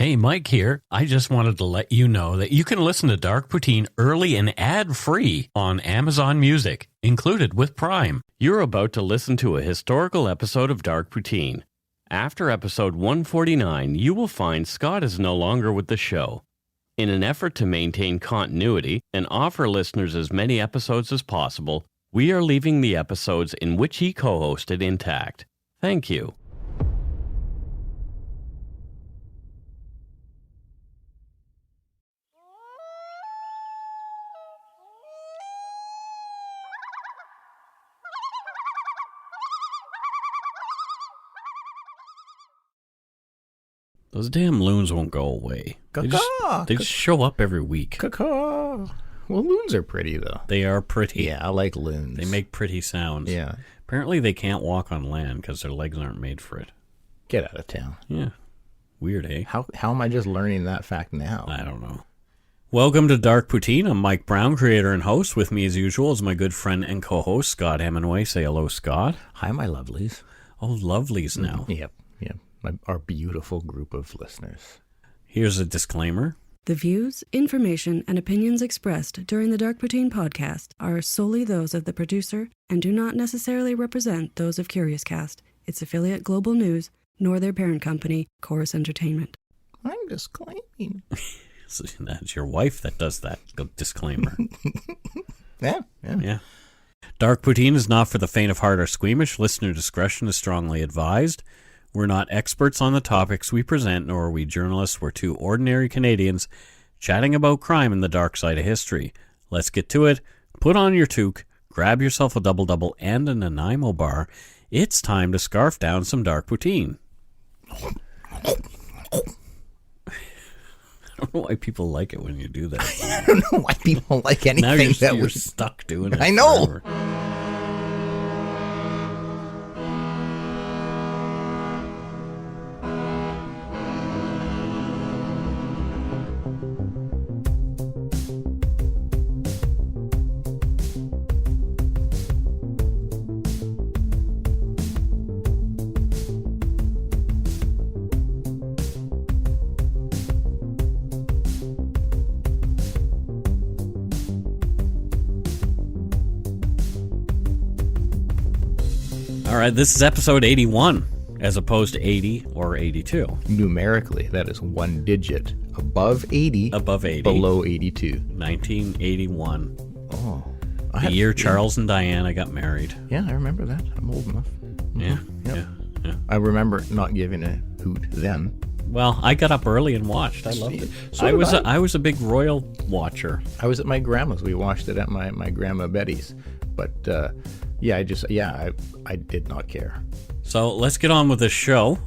Hey, Mike here. I just wanted to let you know that you can listen to Dark Poutine early and ad-free on Amazon Music, included with Prime. You're about to listen to a historical episode of Dark Poutine. After episode 149, you will find Scott is no longer with the show. In an effort to maintain continuity and offer listeners as many episodes as possible, we are leaving the episodes in which he co-hosted intact. Thank you. Those damn loons won't go away. They just show up every week. Caw-caw. Well, loons are pretty, though. They are pretty. Yeah, I like loons. They make pretty sounds. Yeah. Apparently they can't walk on land because their legs aren't made for it. Get out of town. Yeah. Weird, eh? How am I just learning that fact now? I don't know. Welcome to Dark Poutine. I'm Mike Brown, creator and host. With me, as usual, is my good friend and co-host, Scott Hemingway. Say hello, Scott. Hi, my lovelies. Oh, lovelies now. Yep. Our beautiful group of listeners. Here's a disclaimer. The views, information, and opinions expressed during the Dark Poutine podcast are solely those of the producer and do not necessarily represent those of Curious Cast, its affiliate Global News, nor their parent company, Chorus Entertainment. I'm just claiming. So that's your wife that does that disclaimer. Yeah. Dark Poutine is not for the faint of heart or squeamish. Listener discretion is strongly advised. We're not experts on the topics we present, nor are we journalists. We're two ordinary Canadians chatting about crime and the dark side of history. Let's get to it. Put on your toque, grab yourself a double-double and a Nanaimo bar. It's time to scarf down some Dark Poutine. I don't know why people like it when you do that. I don't know why people like anything now you're you're stuck doing it. I know. Forever. All right, this is episode 81, as opposed to 80 or 82. Numerically, that is one digit. Above 80. Above 80. Below 82. 1981. Oh. The year Charles and Diana got married. Yeah, I remember that. I'm old enough. Yeah, Yep. yeah. I remember not giving a hoot then. Well, I got up early and watched. I loved it. So I was a big royal watcher. I was at my grandma's. We watched it at my grandma Betty's. But I did not care. So let's get on with this show.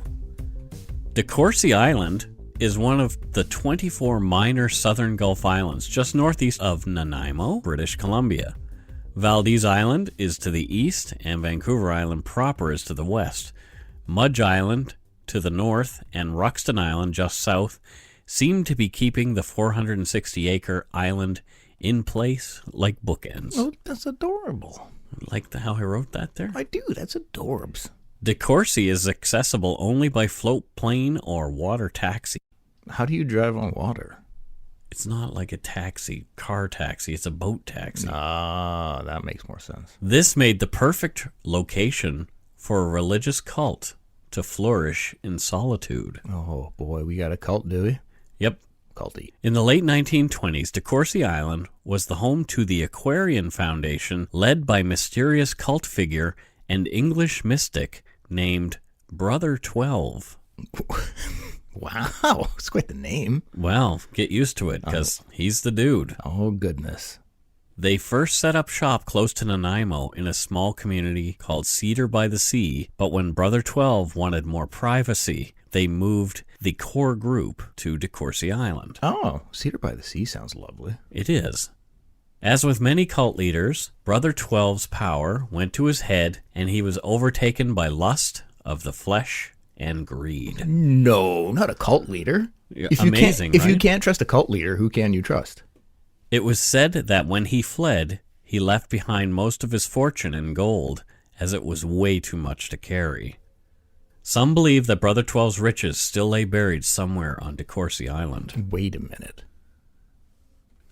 DeCourcy Island is one of the 24 minor southern Gulf islands just northeast of Nanaimo, British Columbia. Valdez Island is to the east, and Vancouver Island proper is to the west. Mudge Island to the north, and Ruxton Island just south seem to be keeping the 460-acre island in place like bookends. Oh, that's adorable. Like how I wrote that there? I do. That's adorbs. DeCourcy is accessible only by float plane or water taxi. How do you drive on water? It's not like a car taxi. It's a boat taxi. Ah, that makes more sense. This made the perfect location for a religious cult to flourish in solitude. Oh, boy. We got a cult, do we? Yep. Culty. In the late 1920s, DeCourcy Island was the home to the Aquarian Foundation, led by mysterious cult figure and English mystic named Brother XII. Wow. It's quite the name. Well, get used to it, because he's the dude. Oh, goodness. They first set up shop close to Nanaimo in a small community called Cedar by the Sea, but when Brother XII wanted more privacy, they moved the core group to DeCourcy Island. Oh, Cedar by the Sea sounds lovely. It is. As with many cult leaders, Brother XII's power went to his head, and he was overtaken by lust of the flesh and greed. No, not a cult leader. Amazing, If right? you can't trust a cult leader, who can you trust? It was said that when he fled, he left behind most of his fortune in gold, as it was way too much to carry. Some believe that Brother Twelve's riches still lay buried somewhere on DeCourcy Island. Wait a minute.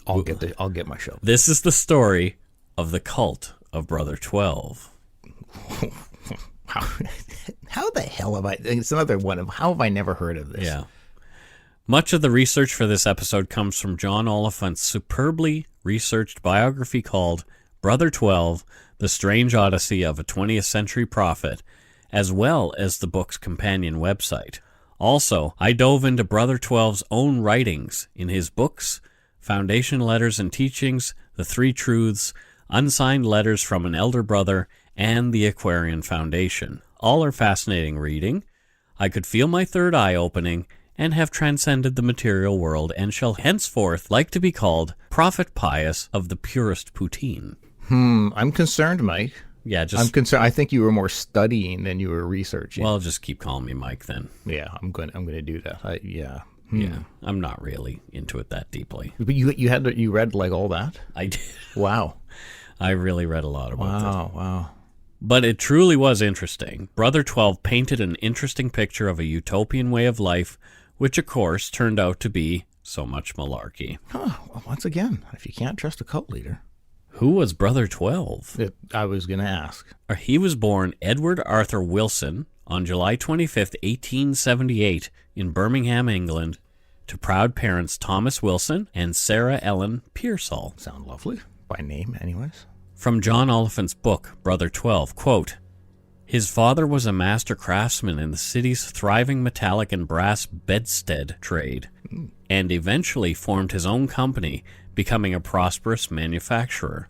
I'll get my show. This is the story of the cult of Brother 12. How the hell have I... It's another one of how have I never heard of this? Yeah. Much of the research for this episode comes from John Oliphant's superbly researched biography called Brother 12, The Strange Odyssey of a 20th Century Prophet, as well as the book's companion website. Also, I dove into Brother 12's own writings in his books, Foundation Letters and Teachings, The Three Truths, Unsigned Letters from an Elder Brother, and the Aquarian Foundation. All are fascinating reading. I could feel my third eye opening and have transcended the material world and shall henceforth like to be called Prophet Pious of the purest poutine. I'm concerned, Mike. Yeah, I'm concerned. I think you were more studying than you were researching. Well, just keep calling me Mike then. Yeah, I'm going to do that. Yeah, I'm not really into it that deeply. But you read like all that? I did. Wow. I really read a lot about it. Wow. But it truly was interesting. Brother 12 painted an interesting picture of a utopian way of life, which of course turned out to be so much malarkey. Well, once again, if you can't trust a cult leader. Who was Brother 12? I was going to ask. He was born Edward Arthur Wilson on July 25th, 1878 in Birmingham, England, to proud parents Thomas Wilson and Sarah Ellen Pearsall. Sound lovely. By name, anyways. From John Oliphant's book, Brother 12, quote, his father was a master craftsman in the city's thriving metallic and brass bedstead trade, and eventually formed his own company, becoming a prosperous manufacturer.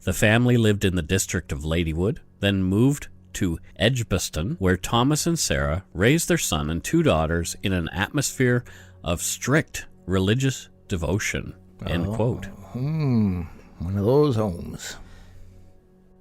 The family lived in the district of Ladywood, then moved to Edgbaston, where Thomas and Sarah raised their son and two daughters in an atmosphere of strict religious devotion. End quote. One of those homes.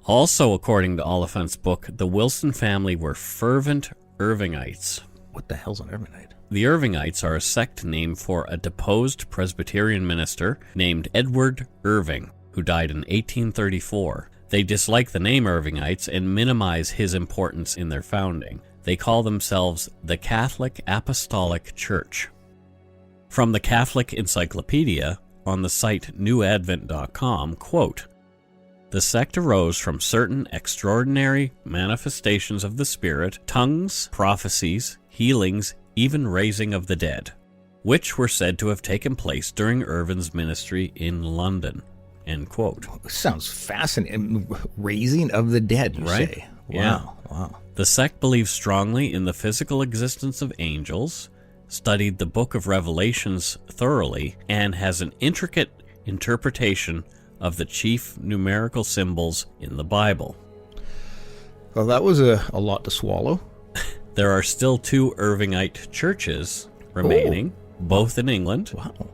Also, according to Oliphant's book, the Wilson family were fervent Irvingites. What the hell's an Irvingite? The Irvingites are a sect named for a deposed Presbyterian minister named Edward Irving, who died in 1834. They dislike the name Irvingites and minimize his importance in their founding. They call themselves the Catholic Apostolic Church. From the Catholic Encyclopedia, on the site newadvent.com, quote, the sect arose from certain extraordinary manifestations of the Spirit, tongues, prophecies, healings, even raising of the dead, which were said to have taken place during Irvin's ministry in London. End quote. Sounds fascinating. Raising of the dead, you right? Say. Yeah. Wow. The sect believes strongly in the physical existence of angels, studied the Book of Revelations thoroughly, and has an intricate interpretation of the chief numerical symbols in the Bible. Well, that was a lot to swallow. There are still two Irvingite churches remaining, both in England. Wow.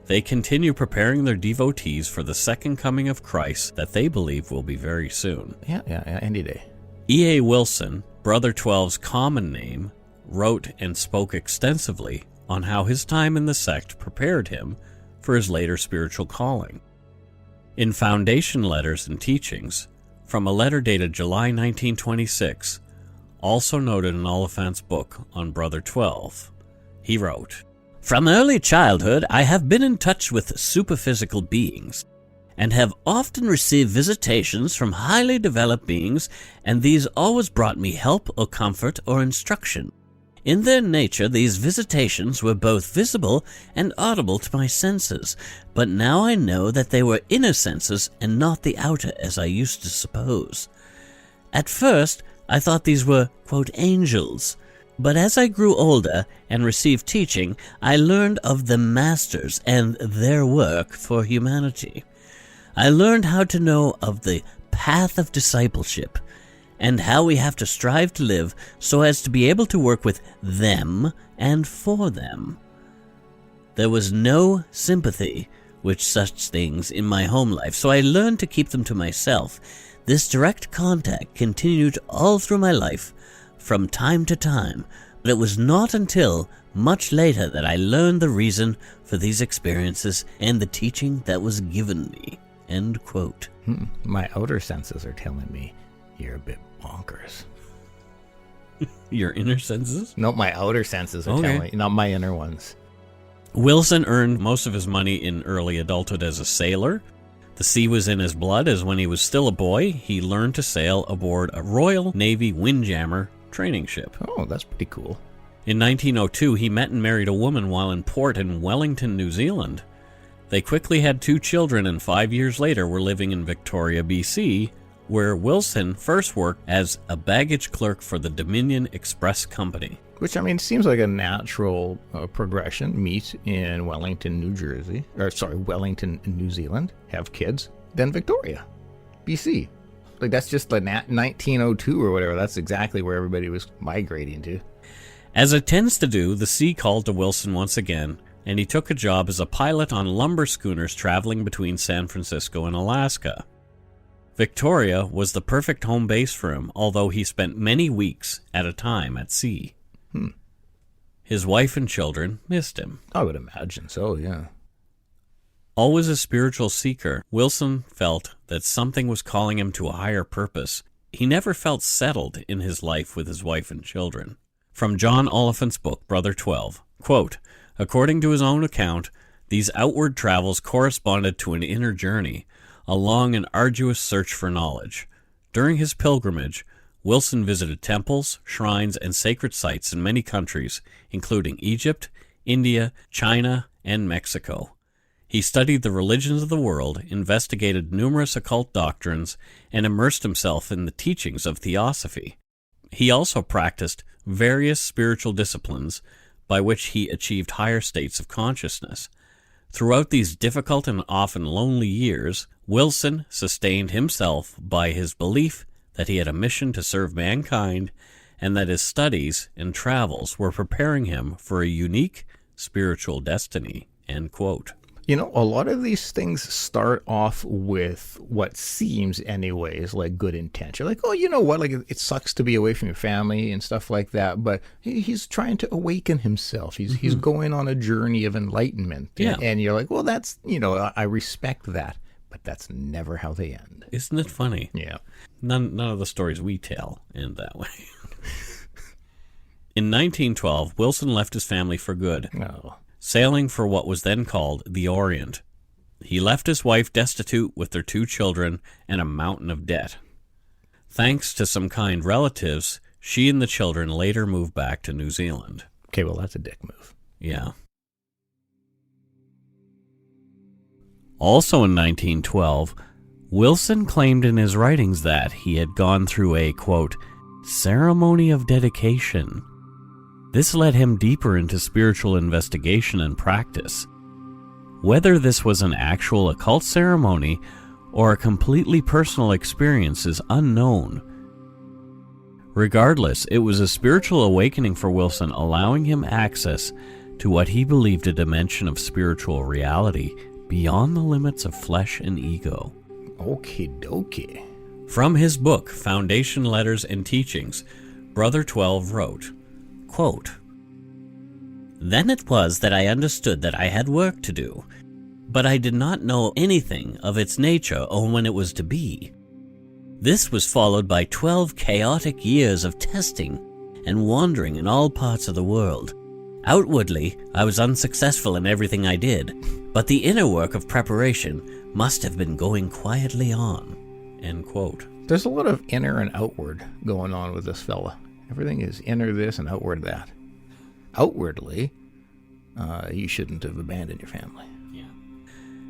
They continue preparing their devotees for the second coming of Christ that they believe will be very soon. Yeah, any day. E.A. Wilson, Brother 12's common name, wrote and spoke extensively on how his time in the sect prepared him for his later spiritual calling. In Foundation Letters and Teachings, from a letter dated July 1926, also noted in Oliphant's book on Brother 12, he wrote, from early childhood I have been in touch with superphysical beings, and have often received visitations from highly developed beings, and these always brought me help or comfort or instruction. In their nature, these visitations were both visible and audible to my senses, but now I know that they were inner senses and not the outer as I used to suppose. At first, I thought these were, quote, angels, but as I grew older and received teaching, I learned of the masters and their work for humanity. I learned how to know of the path of discipleship, and how we have to strive to live so as to be able to work with them and for them. There was no sympathy with such things in my home life, so I learned to keep them to myself. This direct contact continued all through my life, from time to time, but it was not until much later that I learned the reason for these experiences and the teaching that was given me. End quote. My outer senses are telling me you're a bit bonkers. Your inner senses? No, my outer senses are Okay. telling me, not my inner ones. Wilson earned most of his money in early adulthood as a sailor. The sea was in his blood, as when he was still a boy, he learned to sail aboard a Royal Navy Windjammer training ship. Oh, that's pretty cool. In 1902, he met and married a woman while in port in Wellington, New Zealand. They quickly had 2 children, and 5 years later were living in Victoria, B.C., where Wilson first worked as a baggage clerk for the Dominion Express Company. Which, I mean, seems like a natural progression. Meet in Wellington, Wellington, New Zealand, have kids, then Victoria, BC. Like, that's just like 1902 or whatever. That's exactly where everybody was migrating to. As it tends to do, the sea called to Wilson once again, and he took a job as a pilot on lumber schooners traveling between San Francisco and Alaska. Victoria was the perfect home base for him, although he spent many weeks at a time at sea. His wife and children missed him. I would imagine so, yeah. Always a spiritual seeker, Wilson felt that something was calling him to a higher purpose. He never felt settled in his life with his wife and children. From John Oliphant's book, Brother XII, quote, according to his own account, these outward travels corresponded to an inner journey, a long and arduous search for knowledge. During his pilgrimage, Wilson visited temples, shrines, and sacred sites in many countries, including Egypt, India, China, and Mexico. He studied the religions of the world, investigated numerous occult doctrines, and immersed himself in the teachings of theosophy. He also practiced various spiritual disciplines by which he achieved higher states of consciousness. Throughout these difficult and often lonely years, Wilson sustained himself by his belief that he had a mission to serve mankind and that his studies and travels were preparing him for a unique spiritual destiny, end quote. You know, a lot of these things start off with what seems anyways like good intention. Like, oh, you know what, like it sucks to be away from your family and stuff like that, but he's trying to awaken himself. He's going on a journey of enlightenment. Yeah. And you're like, well, that's, you know, I respect that, but that's never how they end. Isn't it funny? Yeah. None of the stories we tell end that way. In 1912, Wilson left his family for good, sailing for what was then called the Orient. He left his wife destitute with their 2 children and a mountain of debt. Thanks to some kind relatives, she and the children later moved back to New Zealand. Okay, well, that's a dick move. Yeah. Also in 1912, Wilson claimed in his writings that he had gone through a, quote, ceremony of dedication. This led him deeper into spiritual investigation and practice. Whether this was an actual occult ceremony or a completely personal experience is unknown. Regardless, it was a spiritual awakening for Wilson, allowing him access to what he believed a dimension of spiritual reality beyond the limits of flesh and ego. Okie dokie. From his book, Foundation Letters and Teachings, Brother XII wrote, quote, then it was that I understood that I had work to do, but I did not know anything of its nature or when it was to be. This was followed by 12 chaotic years of testing and wandering in all parts of the world. Outwardly, I was unsuccessful in everything I did, but the inner work of preparation must have been going quietly on. End quote. There's a lot of inner and outward going on with this fella. Everything is inner this and outward that. Outwardly, you shouldn't have abandoned your family. Yeah.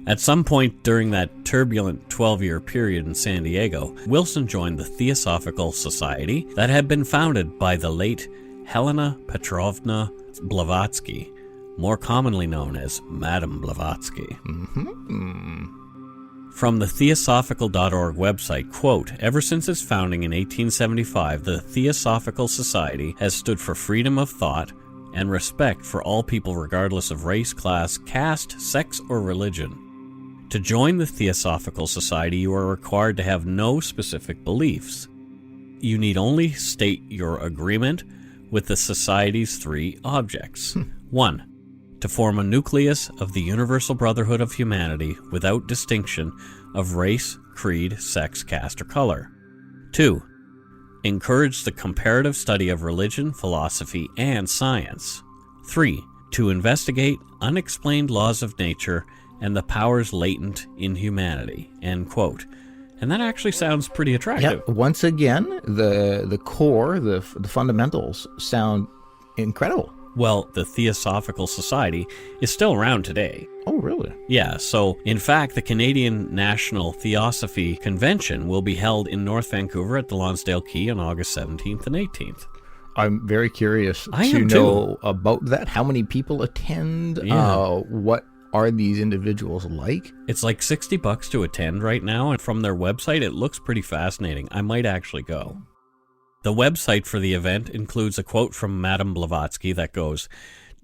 At some point during that turbulent 12-year period in San Diego, Wilson joined the Theosophical Society that had been founded by the late Helena Petrovna Blavatsky, more commonly known as Madame Blavatsky. From the Theosophical.org website, quote, ever since its founding in 1875, the Theosophical Society has stood for freedom of thought and respect for all people regardless of race, class, caste, sex, or religion. To join the Theosophical Society, you are required to have no specific beliefs. You need only state your agreement with the Society's 3 objects. 1. To form a nucleus of the universal brotherhood of humanity without distinction of race, creed, sex, caste, or color. 2. encourage the comparative study of religion, philosophy, and science. 3. To investigate unexplained laws of nature and the powers latent in humanity. End quote. And that actually sounds pretty attractive. Yeah, once again, the core, the fundamentals sound incredible. Well, the Theosophical Society is still around today. Oh, really? Yeah, so in fact, the Canadian National Theosophy Convention will be held in North Vancouver at the Lonsdale Quay on August 17th and 18th. I'm very curious I to am know about that. How many people attend? Yeah. What are these individuals like? It's like $60 to attend right now, and from their website, it looks pretty fascinating. I might actually go. The website for the event includes a quote from Madame Blavatsky that goes,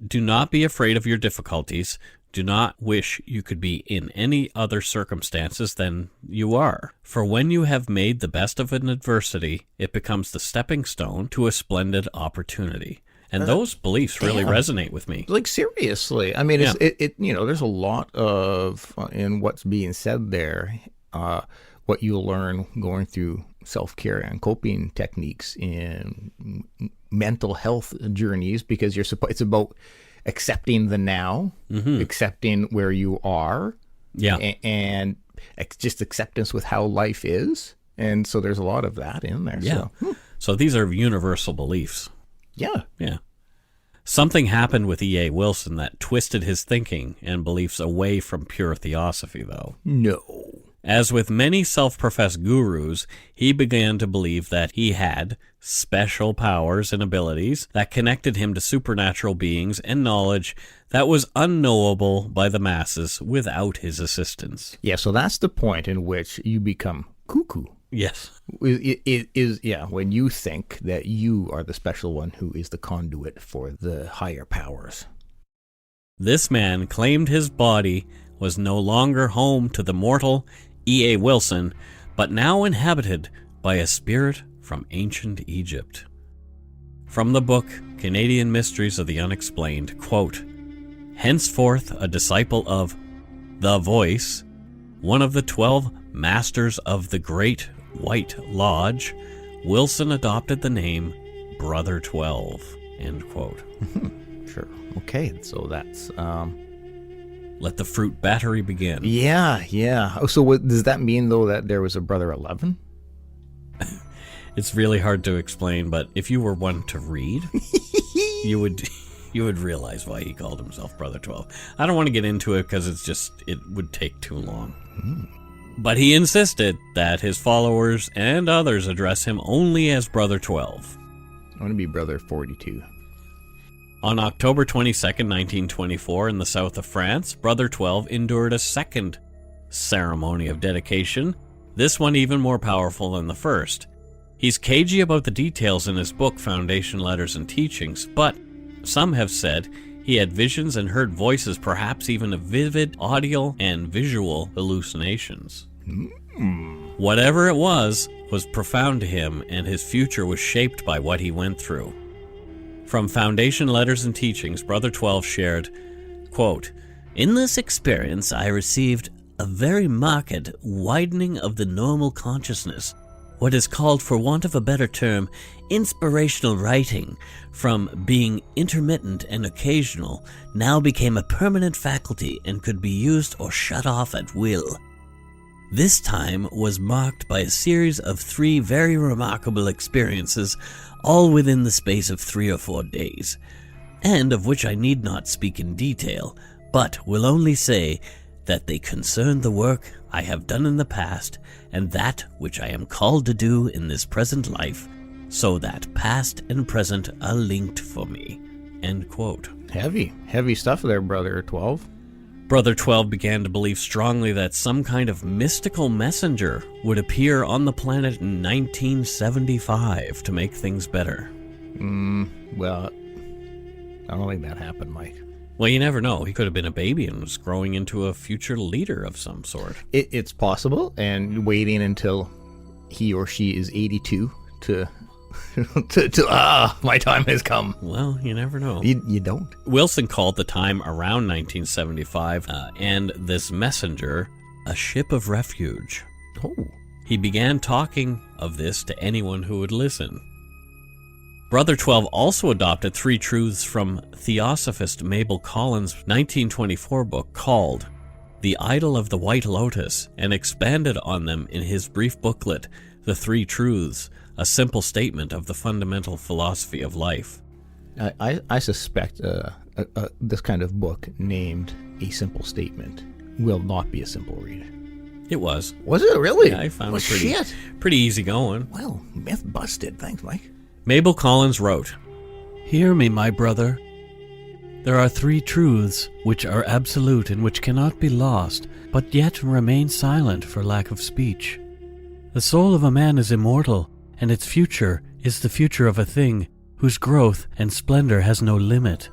"Do not be afraid of your difficulties. Do not wish you could be in any other circumstances than you are. For when you have made the best of an adversity, it becomes the stepping stone to a splendid opportunity." And those beliefs really resonate with me. Like, seriously. I mean, it there's a lot of, in what's being said there, what you'll learn going through self-care and coping techniques in mental health journeys, because it's about accepting the now, accepting where you are, and just acceptance with how life is. And so there's a lot of that in there. Yeah. So these are universal beliefs. Yeah. Yeah. Something happened with E.A. Wilson that twisted his thinking and beliefs away from pure theosophy, though. No. As with many self-professed gurus, he began to believe that he had special powers and abilities that connected him to supernatural beings and knowledge that was unknowable by the masses without his assistance. Yeah, so that's the point in which you become cuckoo. Yes. It is, when you think that you are the special one who is the conduit for the higher powers. This man claimed his body was no longer home to the mortal E.A. Wilson, but now inhabited by a spirit from ancient Egypt. From the book Canadian Mysteries of the Unexplained, quote, "Henceforth a disciple of the Voice, one of the 12 masters of the Great White Lodge, Wilson adopted the name Brother 12, end quote. Sure. Okay, so that's... Let the fruit battery begin. Yeah. Oh, so what does that mean, though, that there was a Brother 11? It's really hard to explain, but if you were one to read, you would realize why he called himself Brother 12. I don't want to get into it because it would take too long. But he insisted that his followers and others address him only as Brother 12. I want to be Brother 42. On October 22nd, 1924, in the south of France, Brother 12 endured a second ceremony of dedication, this one even more powerful than the first. He's cagey about the details in his book, Foundation Letters and Teachings, but some have said he had visions and heard voices, perhaps even a vivid audio and visual hallucinations. Whatever it was profound to him, and his future was shaped by what he went through. From Foundation Letters and Teachings, Brother 12 shared, quote, "In this experience I received a very marked widening of the normal consciousness, what is called, for want of a better term, inspirational writing, from being intermittent and occasional, now became a permanent faculty and could be used or shut off at will. This time was marked by a series of 3 very remarkable experiences, all within the space of 3 or 4 days, and of which I need not speak in detail, but will only say that they concern the work I have done in the past, and that which I am called to do in this present life, so that past and present are linked for me." End quote. Heavy stuff there, Brother 12. Brother 12 began to believe strongly that some kind of mystical messenger would appear on the planet in 1975 to make things better. Well, I don't think that happened, Mike. Well, you never know. He could have been a baby and was growing into a future leader of some sort. It's possible, and waiting until he or she is 82 to my time has come. Well, you never know. You don't. Wilson called the time around 1975 and this messenger a ship of refuge. Oh. He began talking of this to anyone who would listen. Brother XII also adopted 3 truths from Theosophist Mabel Collins' 1924 book called The Idol of the White Lotus, and expanded on them in his brief booklet, The 3 Truths, a simple statement of the fundamental philosophy of life. I suspect this kind of book named A Simple Statement will not be a simple read. It was. Was it really? Yeah, I found well, it pretty easy going. Well, myth busted. Thanks, Mike. Mabel Collins wrote, Hear me, my brother. There are 3 truths which are absolute and which cannot be lost, but yet remain silent for lack of speech. The soul of a man is immortal, and its future is the future of a thing whose growth and splendor has no limit.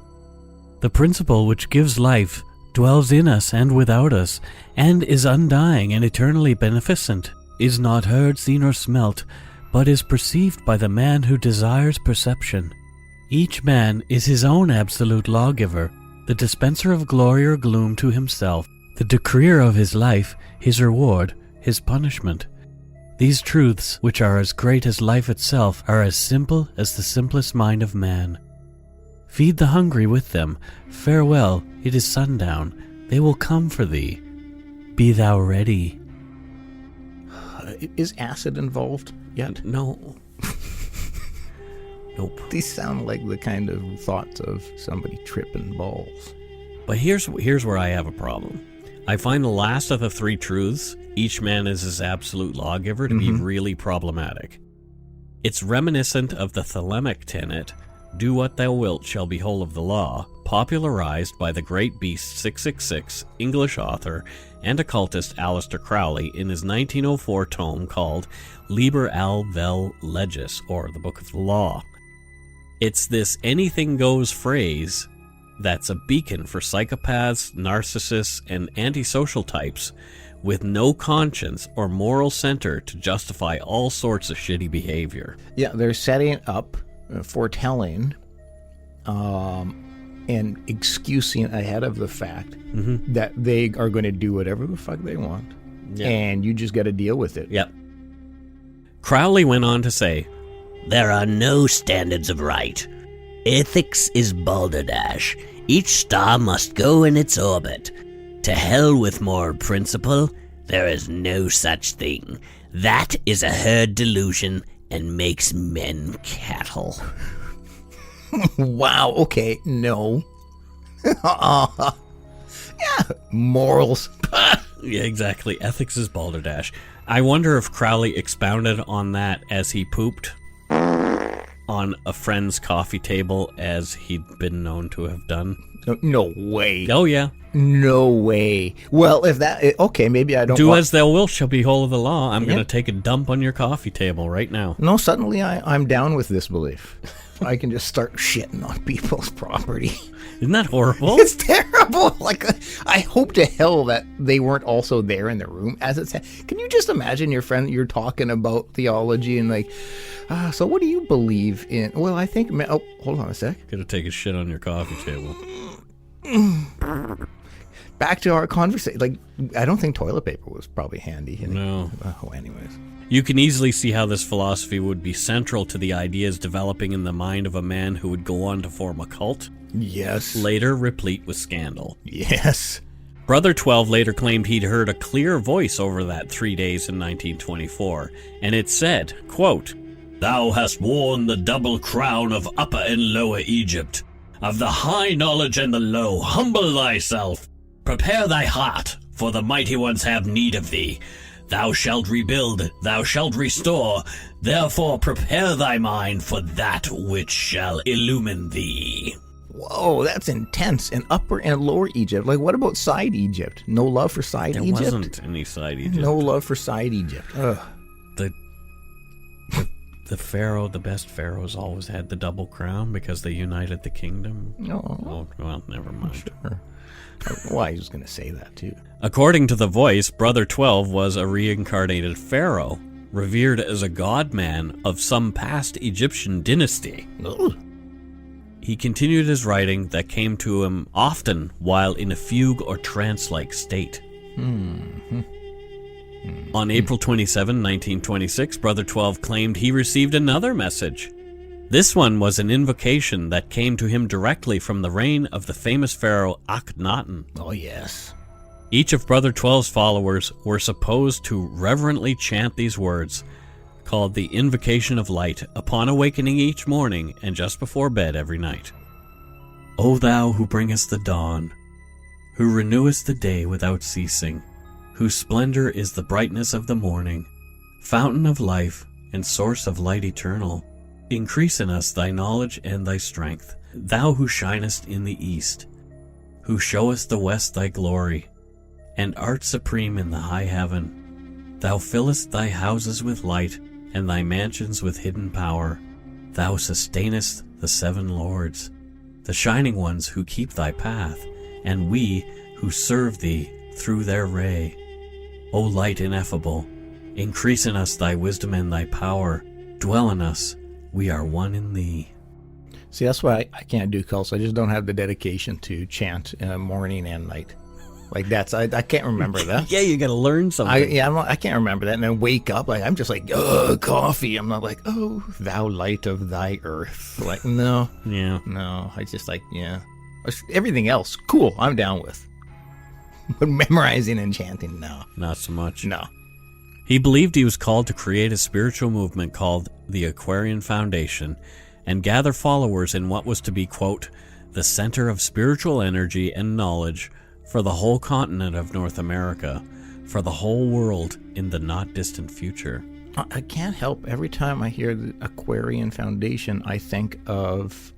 The principle which gives life dwells in us and without us, and is undying and eternally beneficent, is not heard, seen, or smelt, but is perceived by the man who desires perception. Each man is his own absolute lawgiver, the dispenser of glory or gloom to himself, the decreer of his life, his reward, his punishment. These truths, which are as great as life itself, are as simple as the simplest mind of man. Feed the hungry with them. Farewell, it is sundown. They will come for thee. Be thou ready. Is acid involved yet? No. Nope. These sound like the kind of thoughts of somebody tripping balls. But here's where I have a problem. I find the last of the 3 truths, each man is his absolute lawgiver, to be really problematic. It's reminiscent of the Thelemic tenet, do what thou wilt shall be whole of the law, popularized by the great beast 666 English author and occultist Aleister Crowley in his 1904 tome called Liber al vel legis, or the Book of the Law. It's this anything goes phrase that's a beacon for psychopaths, narcissists, and antisocial types with no conscience or moral center to justify all sorts of shitty behavior. Yeah, they're setting up, foretelling, and excusing ahead of the fact that they are going to do whatever the fuck they want. Yeah. And you just got to deal with it. Yep. Crowley went on to say, There are no standards of right. Ethics is balderdash. Each star must go in its orbit. To hell with moral principle. There is no such thing. That is a herd delusion and makes men cattle. Wow, okay, no. Yeah, morals. yeah, exactly. Ethics is balderdash. I wonder if Crowley expounded on that as he pooped on a friend's coffee table, as he'd been known to have done. No way. Oh, yeah. No way. Well, if that... Okay, maybe I don't... Do as thou wilt shall be whole of the law. I'm going to take a dump on your coffee table right now. No, suddenly I'm down with this belief. I can just start shitting on people's property. Isn't that horrible? It's terrible. Like, I hope to hell that they weren't also there in the room as it's... Can you just imagine your friend, you're talking about theology and like, so what do you believe in? Well, I think... Oh, hold on a sec. Gonna take a shit on your coffee table. Back to our conversation. Like, I don't think toilet paper was probably handy. No. Oh, anyways. You can easily see how this philosophy would be central to the ideas developing in the mind of a man who would go on to form a cult. Yes. Later replete with scandal. Yes. Brother XII later claimed he'd heard a clear voice over that 3 days in 1924, and it said, quote, Thou hast worn the double crown of Upper and Lower Egypt. Of the high knowledge and the low, humble thyself. Prepare thy heart, for the mighty ones have need of thee. Thou shalt rebuild, thou shalt restore, therefore prepare thy mind for that which shall illumine thee. Whoa, that's intense. And Upper and Lower Egypt. Like, what about Side Egypt? No love for Side Egypt? There wasn't any Side Egypt. No love for Side Egypt. Ugh. The pharaoh, the best pharaohs always had the double crown because they united the kingdom. Oh, well, never mind. Sure. Well, I was going to say that too. According to the voice, Brother XII was a reincarnated pharaoh, revered as a god-man of some past Egyptian dynasty. Ugh. He continued his writing that came to him often while in a fugue or trance-like state. On April 27, 1926, Brother 12 claimed he received another message. This one was an invocation that came to him directly from the reign of the famous pharaoh Akhenaten. Oh, yes. Each of Brother 12's followers were supposed to reverently chant these words, called the Invocation of Light, upon awakening each morning and just before bed every night. O thou who bringest the dawn, who renewest the day without ceasing, whose splendor is the brightness of the morning, fountain of life and source of light eternal, increase in us thy knowledge and thy strength, thou who shinest in the east, who showest the west thy glory, and art supreme in the high heaven. Thou fillest thy houses with light, and thy mansions with hidden power. Thou sustainest the seven lords, the shining ones who keep thy path, and we who serve thee through their ray. O light ineffable, increase in us thy wisdom and thy power. Dwell in us, we are one in thee. See, that's why I can't do cults. I just don't have the dedication to chant morning and night. Like I can't remember that. Yeah, you got to learn something. I can't remember that, and then wake up like I'm just like, coffee. I'm not like, oh, thou light of thy earth. Like, no, Yeah. no. I just like, yeah. Everything else, cool. I'm down with. But memorizing and chanting, no, Not so much. no. He believed he was called to create a spiritual movement called the Aquarian Foundation and gather followers in what was to be, quote, the center of spiritual energy and knowledge for the whole continent of North America, for the whole world in the not distant future. I can't help. Every time I hear the Aquarian Foundation, I think of,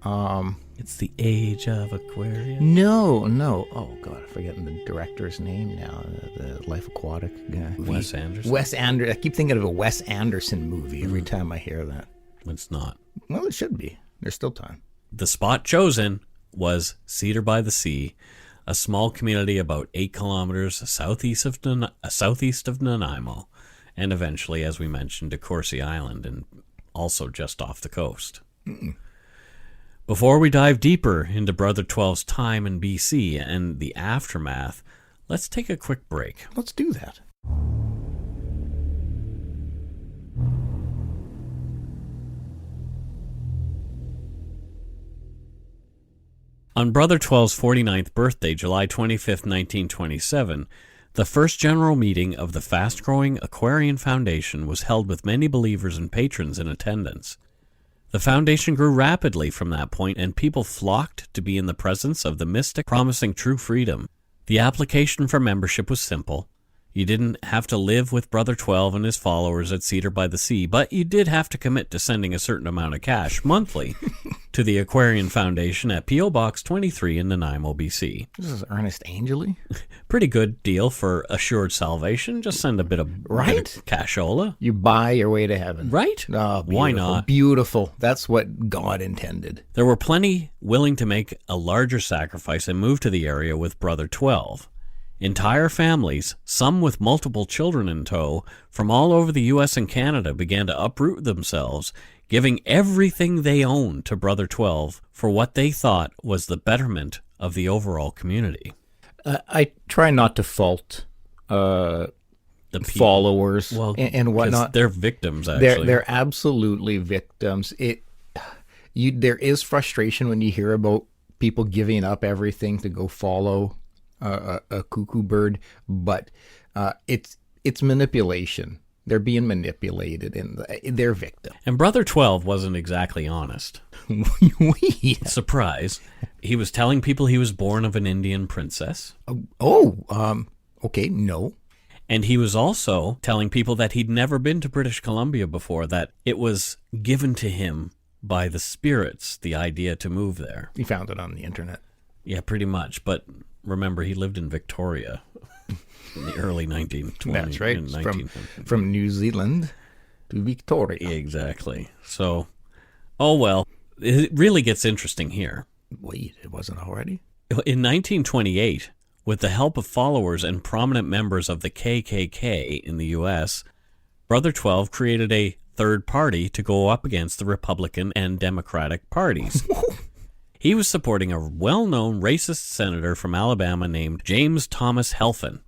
It's the age of Aquarian. no. Oh, God, I'm forgetting the director's name now. The Life Aquatic guy. Wes Anderson? Wes Anderson. I keep thinking of a Wes Anderson movie every time I hear that. It's not. Well, it should be. There's still time. The spot chosen was Cedar by the Sea, a small community about 8 kilometers southeast of Nanaimo, and eventually, as we mentioned, DeCourcy Island, and also just off the coast. Before we dive deeper into Brother 12's time in BC and the aftermath, let's take a quick break. Let's do that. On Brother 12's 49th birthday, July 25, 1927, the first general meeting of the fast-growing Aquarian Foundation was held with many believers and patrons in attendance. The foundation grew rapidly from that point, and people flocked to be in the presence of the mystic promising true freedom. The application for membership was simple. You didn't have to live with Brother 12 and his followers at Cedar by the Sea, but you did have to commit to sending a certain amount of cash monthly to the Aquarian Foundation at P.O. Box 23 in Nanaimo, B.C. This is Ernest Angeli. Pretty good deal for assured salvation. Just send a bit of cashola. You buy your way to heaven. Right? Oh, Why not? Beautiful. That's what God intended. There were plenty willing to make a larger sacrifice and move to the area with Brother 12. Entire families, some with multiple children in tow, from all over the U.S. and Canada began to uproot themselves, giving everything they owned to Brother 12 for what they thought was the betterment of the overall community. I try not to fault the followers and whatnot. They're victims, actually. They're absolutely victims. There is frustration when you hear about people giving up everything to go follow a cuckoo bird, but it's manipulation. They're being manipulated, and they're victims. And Brother 12 wasn't exactly honest. Yeah. Surprise. He was telling people he was born of an Indian princess. Okay, no. And he was also telling people that he'd never been to British Columbia before, that it was given to him by the spirits, the idea to move there. He found it on the internet. Yeah, pretty much. But remember, he lived in Victoria in the early 1920s. That's right. From New Zealand to Victoria. Exactly. So, oh well, it really gets interesting here. Wait, it wasn't already? In 1928, with the help of followers and prominent members of the KKK in the U.S., Brother 12 created a third party to go up against the Republican and Democratic parties. He was supporting a well-known racist senator from Alabama named James Thomas Helfand.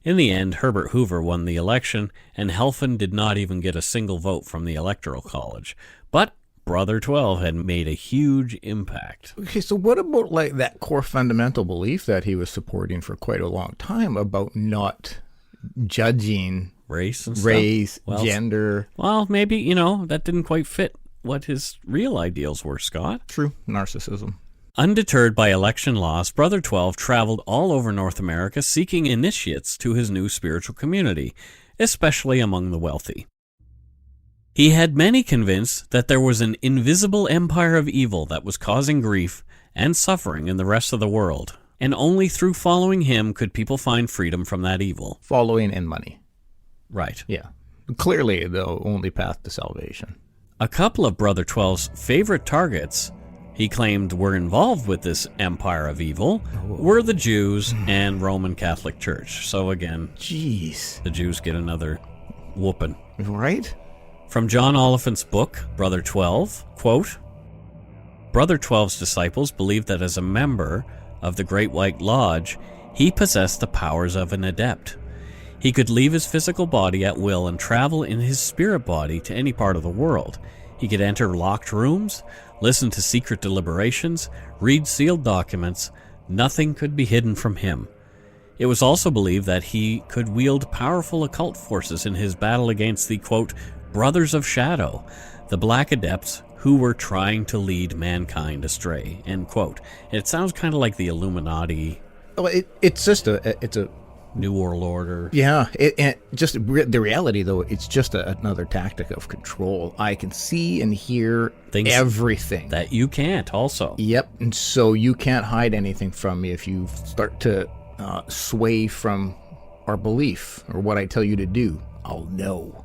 In the end, Herbert Hoover won the election, and Helfand did not even get a single vote from the Electoral College. But Brother 12 had made a huge impact. Okay, so what about like that core fundamental belief that he was supporting for quite a long time about not judging Race and race, stuff? gender? Well, maybe, that didn't quite fit what his real ideals were, Scott. True, narcissism. Undeterred by election loss, Brother 12 traveled all over North America seeking initiates to his new spiritual community, especially among the wealthy. He had many convinced that there was an invisible empire of evil that was causing grief and suffering in the rest of the world, and only through following him could people find freedom from that evil. Following and money. Right. Yeah. Clearly the only path to salvation. A couple of Brother 12's favorite targets he claimed were involved with this empire of evil were the Jews and Roman Catholic Church. So again, jeez, the Jews get another whooping. Right? From John Oliphant's book, Brother 12, quote, Brother 12's disciples believed that as a member of the Great White Lodge, he possessed the powers of an adept. He could leave his physical body at will and travel in his spirit body to any part of the world. He could enter locked rooms, listen to secret deliberations, read sealed documents. Nothing could be hidden from him. It was also believed that he could wield powerful occult forces in his battle against the, quote, Brothers of Shadow, the black adepts who were trying to lead mankind astray, end quote. It sounds kind of like the Illuminati. Well, it's just it's a New World Order. Yeah, the reality, though, it's just another tactic of control. I can see and hear everything. That you can't also. Yep, and so you can't hide anything from me if you start to sway from our belief or what I tell you to do. I'll know.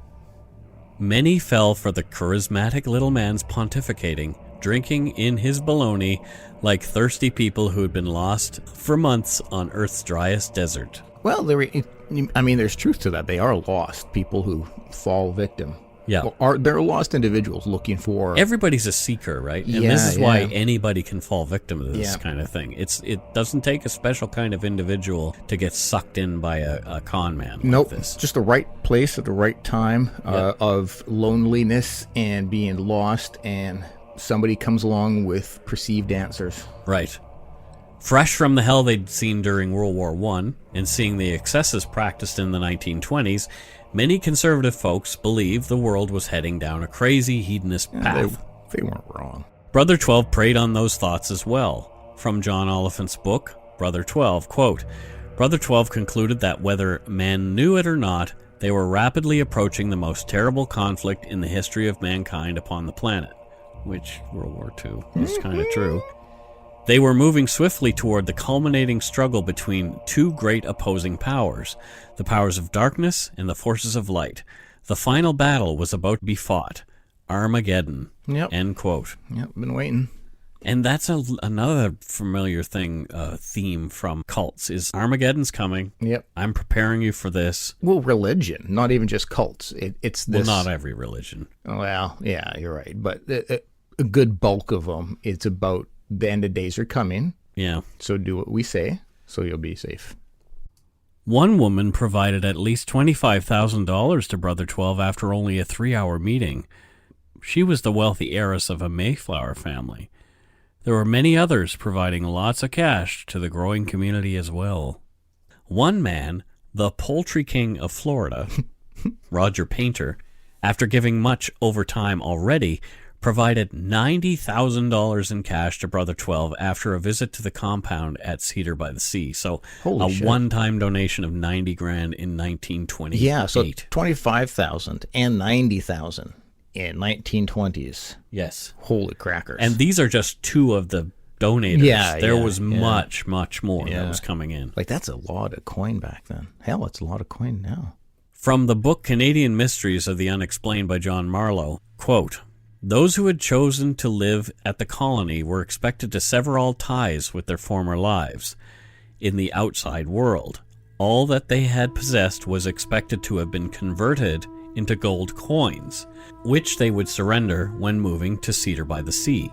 Many fell for the charismatic little man's pontificating, drinking in his baloney like thirsty people who had been lost for months on Earth's driest desert. Well, there's truth to that. They are lost people who fall victim. Yeah. They're lost individuals looking for... Everybody's a seeker, right? And this is why anybody can fall victim to this kind of thing. It doesn't take a special kind of individual to get sucked in by a con man like this. Just the right place at the right time of loneliness and being lost, and somebody comes along with perceived answers. Right. Fresh from the hell they'd seen during World War I and seeing the excesses practiced in the 1920s, many conservative folks believed the world was heading down a crazy hedonist path. They weren't wrong. Brother 12 preyed on those thoughts as well. From John Oliphant's book, Brother 12, quote, Brother 12 concluded that whether men knew it or not, they were rapidly approaching the most terrible conflict in the history of mankind upon the planet, which World War II is kind of true. They were moving swiftly toward the culminating struggle between two great opposing powers, the powers of darkness and the forces of light. The final battle was about to be fought. Armageddon. Yep. End quote. Yep, been waiting. And that's another familiar theme from cults, is Armageddon's coming. Yep. I'm preparing you for this. Well, religion, not even just cults. It's this... Well, not every religion. Well, yeah, you're right. But a good bulk of them, it's about the end of days are coming. Yeah. So do what we say, so you'll be safe. One woman provided at least $25,000 to Brother 12 after only a 3-hour meeting. She was the wealthy heiress of a Mayflower family. There were many others providing lots of cash to the growing community as well. One man, the poultry king of Florida, Roger Painter, after giving much over time already, provided $90,000 in cash to Brother 12 after a visit to the compound at Cedar by the Sea. So Holy shit. One-time donation of $90,000 in 1928. Yeah, so 25,000 and 90,000 in 1920s. Yes. Holy crackers. And these are just two of the donators. Yeah, there was much more that was coming in. Like, that's a lot of coin back then. Hell, it's a lot of coin now. From the book Canadian Mysteries of the Unexplained by John Marlowe, quote, those who had chosen to live at the colony were expected to sever all ties with their former lives. In the outside world, all that they had possessed was expected to have been converted into gold coins, which they would surrender when moving to Cedar by the Sea.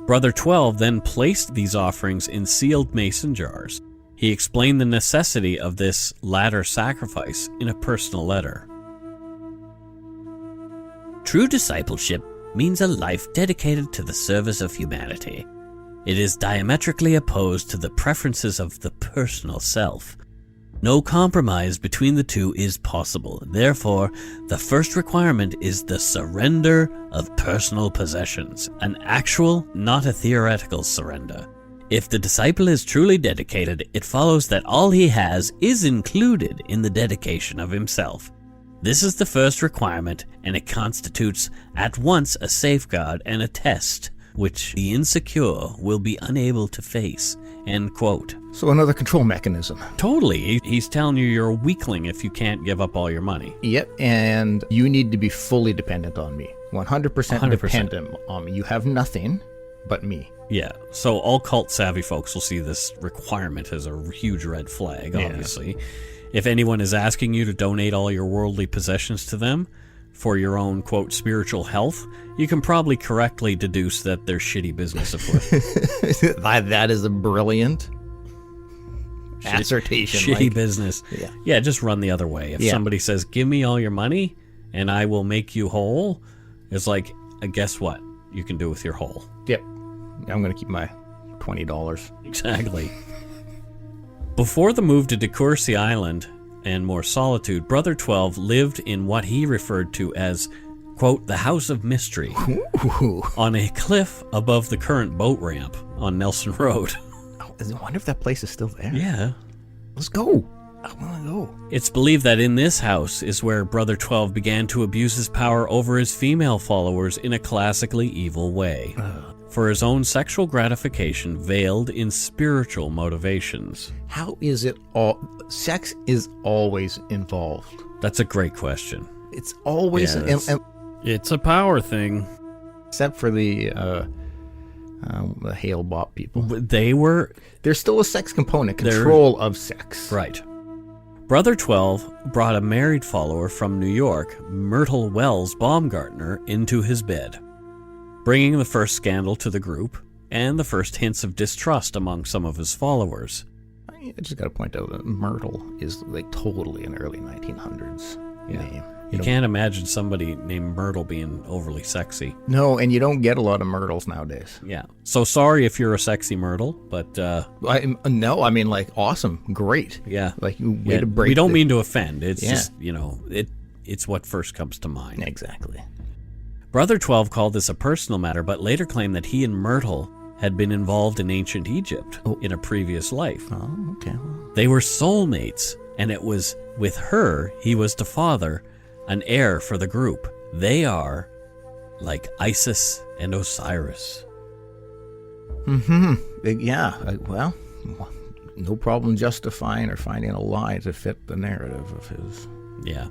Brother 12 then placed these offerings in sealed mason jars. He explained the necessity of this latter sacrifice in a personal letter. True discipleship means a life dedicated to the service of humanity. It is diametrically opposed to the preferences of the personal self. No compromise between the two is possible. Therefore, the first requirement is the surrender of personal possessions, an actual, not a theoretical surrender. If the disciple is truly dedicated, it follows that all he has is included in the dedication of himself. This is the first requirement, and it constitutes at once a safeguard and a test which the insecure will be unable to face. End quote. So another control mechanism. Totally. He's telling you you're a weakling if you can't give up all your money. Yep, and you need to be fully dependent on me. 100% dependent on me. You have nothing but me. Yeah, so all cult-savvy folks will see this requirement as a huge red flag, obviously. Yeah. If anyone is asking you to donate all your worldly possessions to them for your own, quote, spiritual health, you can probably correctly deduce that they're shitty business afoot. That is a brilliant assertion. Shitty business. Yeah, just run the other way. If somebody says, give me all your money and I will make you whole, it's like, guess what? You can do with your whole. Yep. I'm going to keep my $20. Exactly. Before the move to DeCourcy Island and more solitude, Brother 12 lived in what he referred to as, quote, the House of Mystery, on a cliff above the current boat ramp on Nelson Road. I wonder if that place is still there. Yeah. Let's go. I want to go. It's believed that in this house is where Brother 12 began to abuse his power over his female followers in a classically evil way, for his own sexual gratification veiled in spiritual motivations. How is it all? Sex is always involved. That's a great question. It's always... it's a power thing. Except for the Hale Bop people. There's still a sex component, control of sex. Right. Brother 12 brought a married follower from New York, Myrtle Wells Baumgartner, into his bed, bringing the first scandal to the group and the first hints of distrust among some of his followers. I just got to point out that Myrtle is like totally an early 1900s name. You can't imagine somebody named Myrtle being overly sexy. No, and you don't get a lot of Myrtles nowadays. Yeah. So sorry if you're a sexy Myrtle, but... awesome. Great. Yeah. Way to break... We don't mean to offend. It's just, it's what first comes to mind. Exactly. Brother 12 called this a personal matter, but later claimed that he and Myrtle had been involved in ancient Egypt in a previous life. Oh, okay. They were soulmates, and it was with her he was to father an heir for the group. They are like Isis and Osiris. Yeah, well, no problem justifying or finding a lie to fit the narrative of his. Yeah.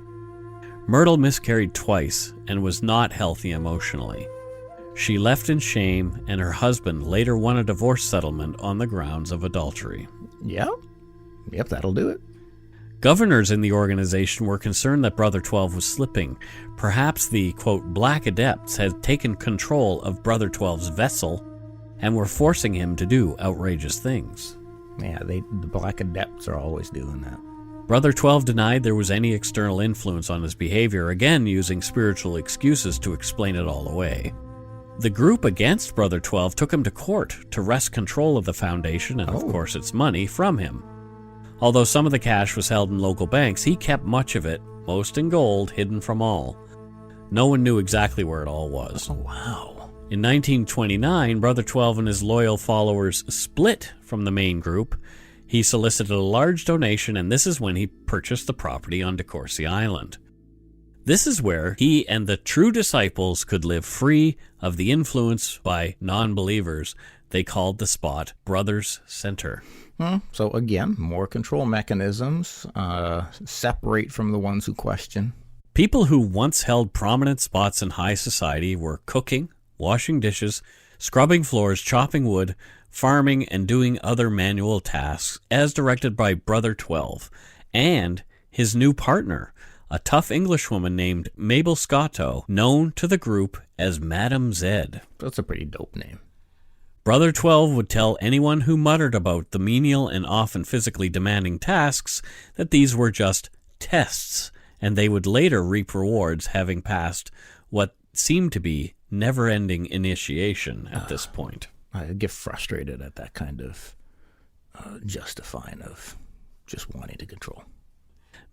Myrtle miscarried twice and was not healthy emotionally. She left in shame, and her husband later won a divorce settlement on the grounds of adultery. Yeah. Yep, that'll do it. Governors in the organization were concerned that Brother 12 was slipping. Perhaps the, quote, Black Adepts had taken control of Brother 12's vessel and were forcing him to do outrageous things. Yeah, the Black Adepts are always doing that. Brother 12 denied there was any external influence on his behavior, again using spiritual excuses to explain it all away. The group against Brother 12 took him to court to wrest control of the foundation and, of course, its money from him. Although some of the cash was held in local banks, he kept much of it, most in gold, hidden from all. No one knew exactly where it all was. Oh, wow. In 1929, Brother 12 and his loyal followers split from the main group. He solicited a large donation, and this is when he purchased the property on DeCourcy Island. This is where he and the true disciples could live free of the influence by non-believers. They called the spot Brothers Center. So again, more control mechanisms, separate from the ones who question. People who once held prominent spots in high society were cooking, washing dishes, scrubbing floors, chopping wood, farming, and doing other manual tasks as directed by Brother 12 and his new partner, a tough Englishwoman named Mabel Scotto, known to the group as Madam Zed. That's a pretty dope name. Brother 12 would tell anyone who muttered about the menial and often physically demanding tasks that these were just tests, and they would later reap rewards having passed what seemed to be never-ending initiation at this point. I get frustrated at that kind of justifying of just wanting to control.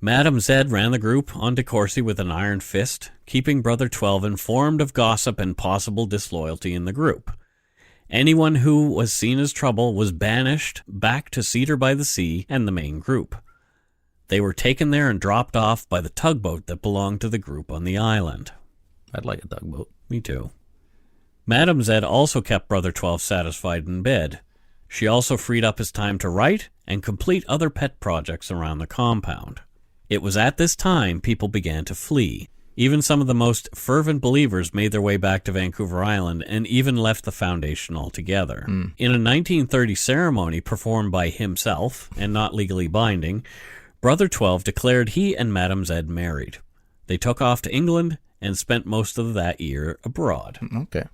Madam Zed ran the group on DeCourcy with an iron fist, keeping Brother 12 informed of gossip and possible disloyalty in the group. Anyone who was seen as trouble was banished back to Cedar by the Sea and the main group. They were taken there and dropped off by the tugboat that belonged to the group on the island. I'd like a tugboat. Me too. Madam Zed also kept Brother 12 satisfied in bed. She also freed up his time to write and complete other pet projects around the compound. It was at this time people began to flee. Even some of the most fervent believers made their way back to Vancouver Island and even left the foundation altogether. In a 1930 ceremony performed by himself, and not legally binding, Brother 12 declared he and Madam Zed married. They took off to England and spent most of that year abroad. Okay.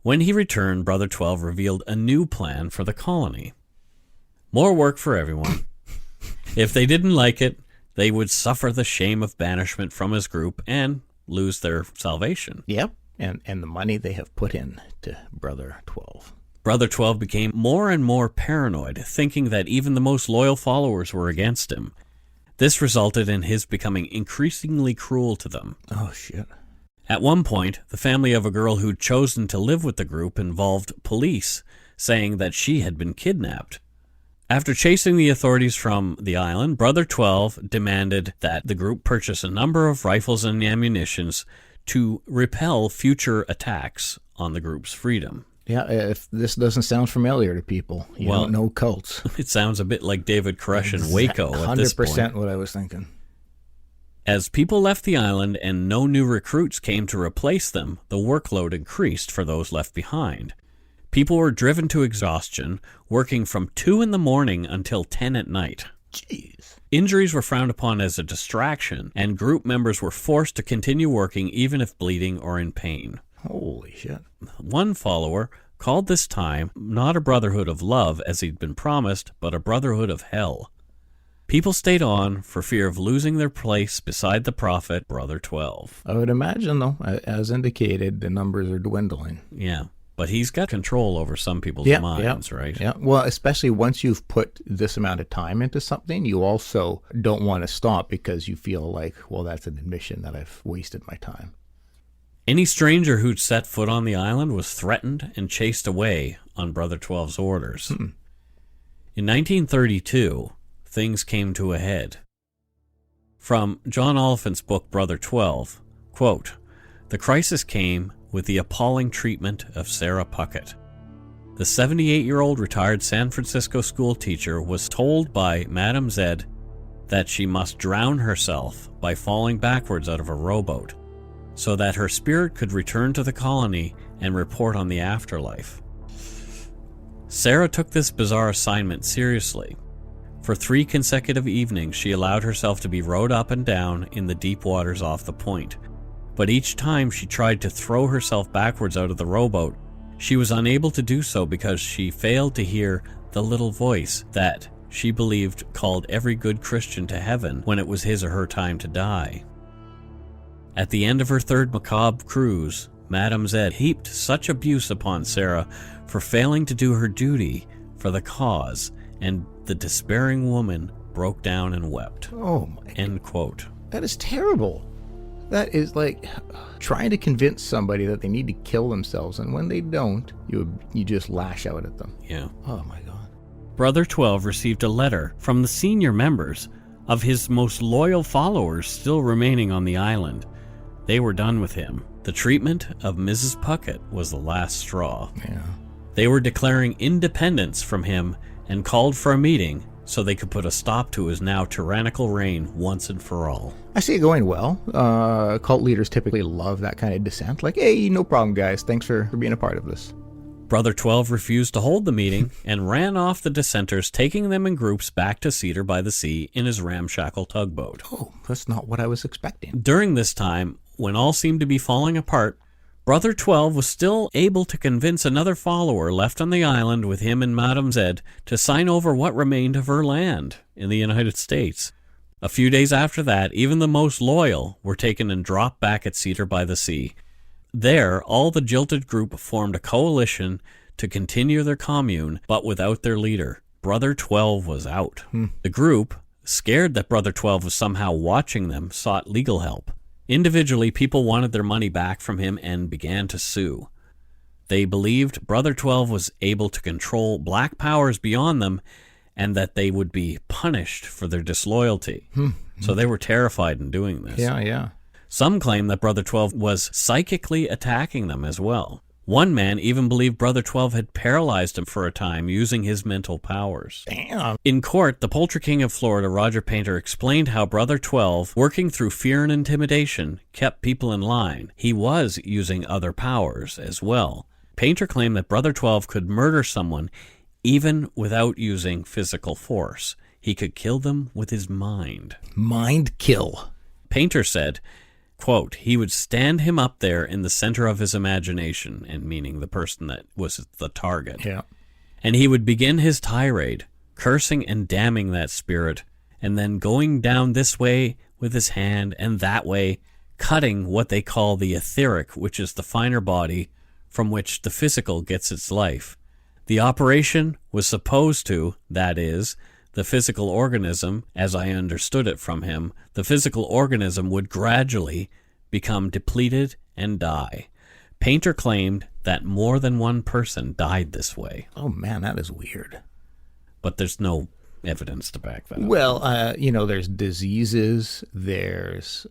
When he returned, Brother 12 revealed a new plan for the colony. More work for everyone. If they didn't like it, they would suffer the shame of banishment from his group and lose their salvation. Yep. And the money they have put in to Brother 12. Brother 12 became more and more paranoid, thinking that even the most loyal followers were against him. This resulted in his becoming increasingly cruel to them. Oh, shit. At one point, the family of a girl who'd chosen to live with the group involved police, saying that she had been kidnapped. After chasing the authorities from the island, Brother 12 demanded that the group purchase a number of rifles and ammunitions to repel future attacks on the group's freedom. Yeah, if this doesn't sound familiar to people, you don't know cults. It sounds a bit like David Koresh in Waco at this point. 100% what I was thinking. As people left the island and no new recruits came to replace them, the workload increased for those left behind. People were driven to exhaustion, working from 2 in the morning until 10 at night. Jeez. Injuries were frowned upon as a distraction, and group members were forced to continue working even if bleeding or in pain. Holy shit. One follower called this time not a brotherhood of love as he'd been promised, but a brotherhood of hell. People stayed on for fear of losing their place beside the prophet, Brother 12. I would imagine, though, as indicated, the numbers are dwindling. Yeah. But he's got control over some people's minds, right? Yeah. Well, especially once you've put this amount of time into something, you also don't want to stop because you feel like, well, that's an admission that I've wasted my time. Any stranger who'd set foot on the island was threatened and chased away on Brother 12's orders. In 1932, things came to a head. From John Oliphant's book, Brother 12, quote, "The crisis came with the appalling treatment of Sarah Puckett. The 78-year-old retired San Francisco school teacher was told by Madam Zed that she must drown herself by falling backwards out of a rowboat so that her spirit could return to the colony and report on the afterlife. Sarah took this bizarre assignment seriously. For 3 consecutive evenings, she allowed herself to be rowed up and down in the deep waters off the point. But each time she tried to throw herself backwards out of the rowboat, she was unable to do so because she failed to hear the little voice that she believed called every good Christian to heaven when it was his or her time to die. At the end of her 3rd macabre cruise, Madam Zed heaped such abuse upon Sarah for failing to do her duty for the cause, and the despairing woman broke down and wept." Oh, my. End quote. That is terrible. That is like trying to convince somebody that they need to kill themselves, and when they don't, you just lash out at them. Yeah. Oh, my God. Brother 12 received a letter from the senior members of his most loyal followers still remaining on the island. They were done with him. The treatment of Mrs. Puckett was the last straw. Yeah. They were declaring independence from him and called for a meeting so they could put a stop to his now tyrannical reign once and for all. I see it going well. Cult leaders typically love that kind of dissent. Like, hey, no problem, guys. Thanks for being a part of this. Brother 12 refused to hold the meeting and ran off the dissenters, taking them in groups back to Cedar by the Sea in his ramshackle tugboat. Oh, that's not what I was expecting. During this time, when all seemed to be falling apart, Brother 12 was still able to convince another follower left on the island with him and Madame Z to sign over what remained of her land in the United States. A few days after that, even the most loyal were taken and dropped back at Cedar by the Sea. There, all the jilted group formed a coalition to continue their commune, but without their leader. Brother 12 was out. The group, scared that Brother 12 was somehow watching them, sought legal help. Individually, people wanted their money back from him and began to sue. They believed Brother 12 was able to control black powers beyond them and that they would be punished for their disloyalty. So they were terrified in doing this. Yeah. Some claim that Brother 12 was psychically attacking them as well. One man even believed Brother 12 had paralyzed him for a time using his mental powers. Damn. In court, the Poultry King of Florida, Roger Painter, explained how Brother 12, working through fear and intimidation, kept people in line. He was using other powers as well. Painter claimed that Brother 12 could murder someone even without using physical force. He could kill them with his mind. Mind kill. Painter said, quote, he would stand him up there in the center of his imagination, and meaning the person that was the target. Yeah. And he would begin his tirade, cursing and damning that spirit, and then going down this way with his hand and that way, cutting what they call the etheric, which is the finer body from which the physical gets its life. The operation was supposed to, that is, the physical organism, as I understood it from him, the physical organism would gradually become depleted and die. Painter claimed that more than one person died this way. Oh, man, that is weird. But there's no evidence to back that up. Well, there's diseases, there's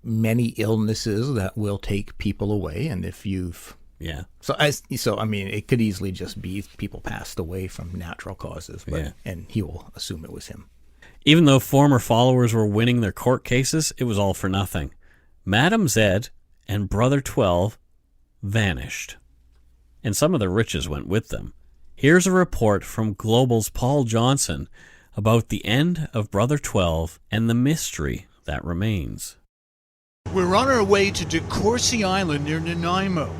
many illnesses that will take people away, and if you've... Yeah. So I mean, it could easily just be people passed away from natural causes, but and he will assume it was him. Even though former followers were winning their court cases, it was all for nothing. Madame Z and Brother 12 vanished, and some of their riches went with them. Here's a report from Global's Paul Johnson about the end of Brother 12 and the mystery that remains. We're on our way to DeCourcy Island near Nanaimo,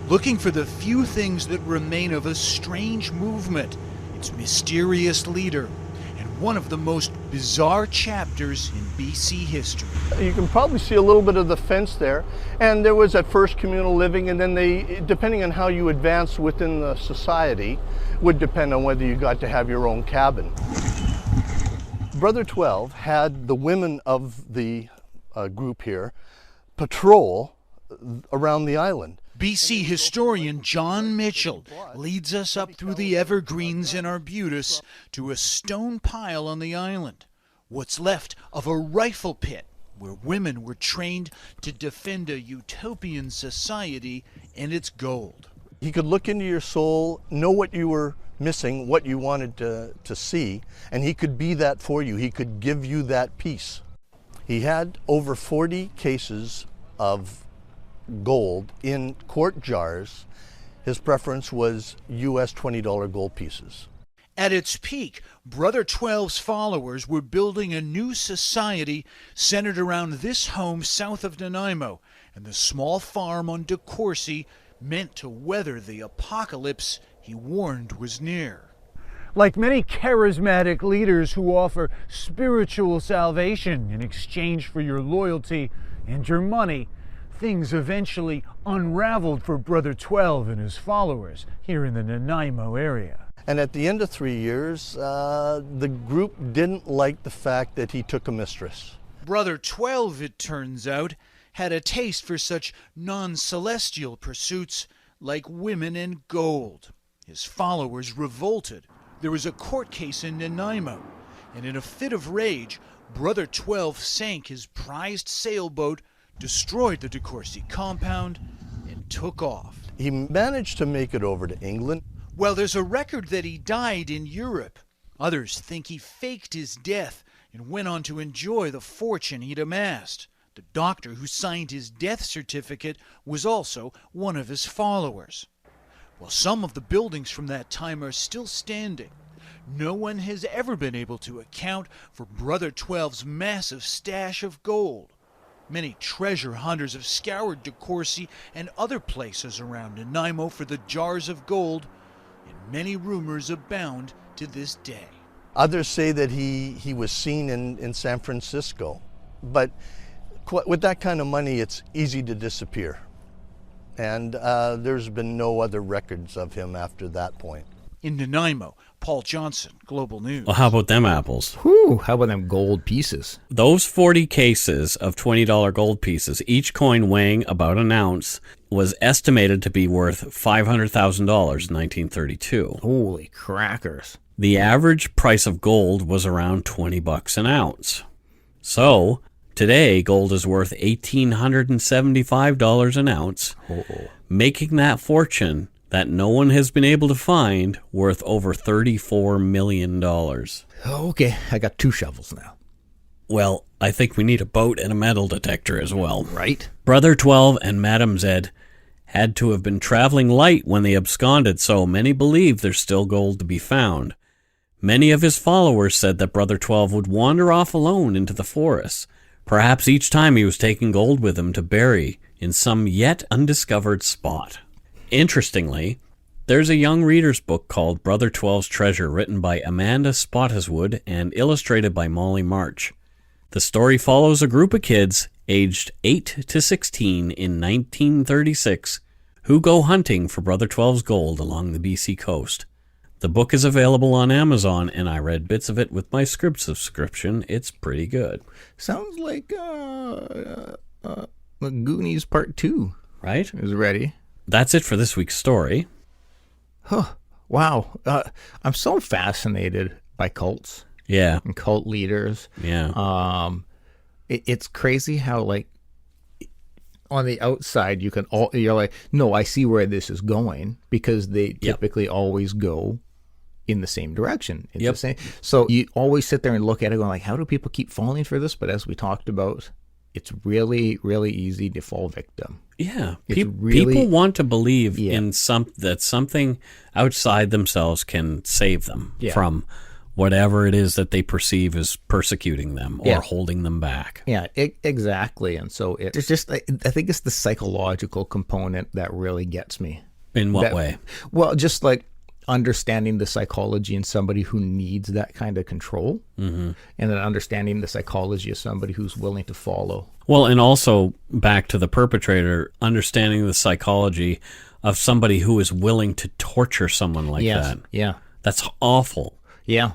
looking for the few things that remain of a strange movement, its mysterious leader, and one of the most bizarre chapters in BC history. You can probably see a little bit of the fence there, and there was at first communal living, and then they, depending on how you advance within the society, would depend on whether you got to have your own cabin. Brother 12 had the women of the group here patrol around the island. BC historian John Mitchell leads us up through the evergreens in Arbutus to a stone pile on the island, what's left of a rifle pit where women were trained to defend a utopian society and its gold. He could look into your soul, know what you were missing, what you wanted to see, and he could be that for you. He could give you that peace. He had over 40 cases of gold in quart jars. His preference was US $20 gold pieces. At its peak, Brother 12's followers were building a new society centered around this home south of Nanaimo and the small farm on DeCourcy, meant to weather the apocalypse he warned was near. Like many charismatic leaders who offer spiritual salvation in exchange for your loyalty and your money, things eventually unraveled for Brother 12 and his followers here in the Nanaimo area. And at the end of 3 years, the group didn't like the fact that he took a mistress. Brother 12, it turns out, had a taste for such non-celestial pursuits like women and gold. His followers revolted. There was a court case in Nanaimo, and in a fit of rage, Brother 12 sank his prized sailboat, destroyed the DeCourcy compound, and took off. He managed to make it over to England. Well, there's a record that he died in Europe. Others think he faked his death and went on to enjoy the fortune he'd amassed. The doctor who signed his death certificate was also one of his followers. While some of the buildings from that time are still standing, no one has ever been able to account for Brother 12's massive stash of gold. Many treasure hunters have scoured DeCourcy and other places around Nanaimo for the jars of gold, and many rumors abound to this day. Others say that he was seen in San Francisco, but with that kind of money, it's easy to disappear. And there's been no other records of him after that point. In Nanaimo, Paul Johnson, Global News. Well, how about them apples? Whew, how about them gold pieces? Those 40 cases of $20 gold pieces, each coin weighing about an ounce, was estimated to be worth $500,000 in 1932. Holy crackers. The average price of gold was around $20 an ounce. So, today, gold is worth $1,875 an ounce, making that fortune that no one has been able to find worth over $34 million. Okay, I got 2 shovels now. Well, I think we need a boat and a metal detector as well. Right? Brother XII and Madam Zed had to have been traveling light when they absconded, so many believe there's still gold to be found. Many of his followers said that Brother XII would wander off alone into the forests, perhaps each time he was taking gold with him to bury in some yet undiscovered spot. Interestingly, there's a young reader's book called Brother XII's Treasure, written by Amanda Spottiswoode and illustrated by Molly March. The story follows a group of kids aged 8 to 16 in 1936 who go hunting for Brother XII's gold along the BC coast. The book is available on Amazon, and I read bits of it with my Scribd subscription. It's pretty good. Sounds like Goonies Part 2. Right? Is ready. That's it for this week's story. Huh. Wow. I'm so fascinated by cults. Yeah. And cult leaders. Yeah. It's crazy how, like, on the outside, you're like, no, I see where this is going, because they typically always go in the same direction. It's the same. So you always sit there and look at it going like, how do people keep falling for this? But as we talked about, it's really, really easy to fall victim. Yeah. Really, people want to believe in that something outside themselves can save them from whatever it is that they perceive as persecuting them or holding them back. Yeah, exactly. And so it's just, I think it's the psychological component that really gets me. In what way? Well, just like understanding the psychology in somebody who needs that kind of control, and then understanding the psychology of somebody who's willing to follow. Well, and also back to the perpetrator, understanding the psychology of somebody who is willing to torture someone like that. Yeah. That's awful. Yeah.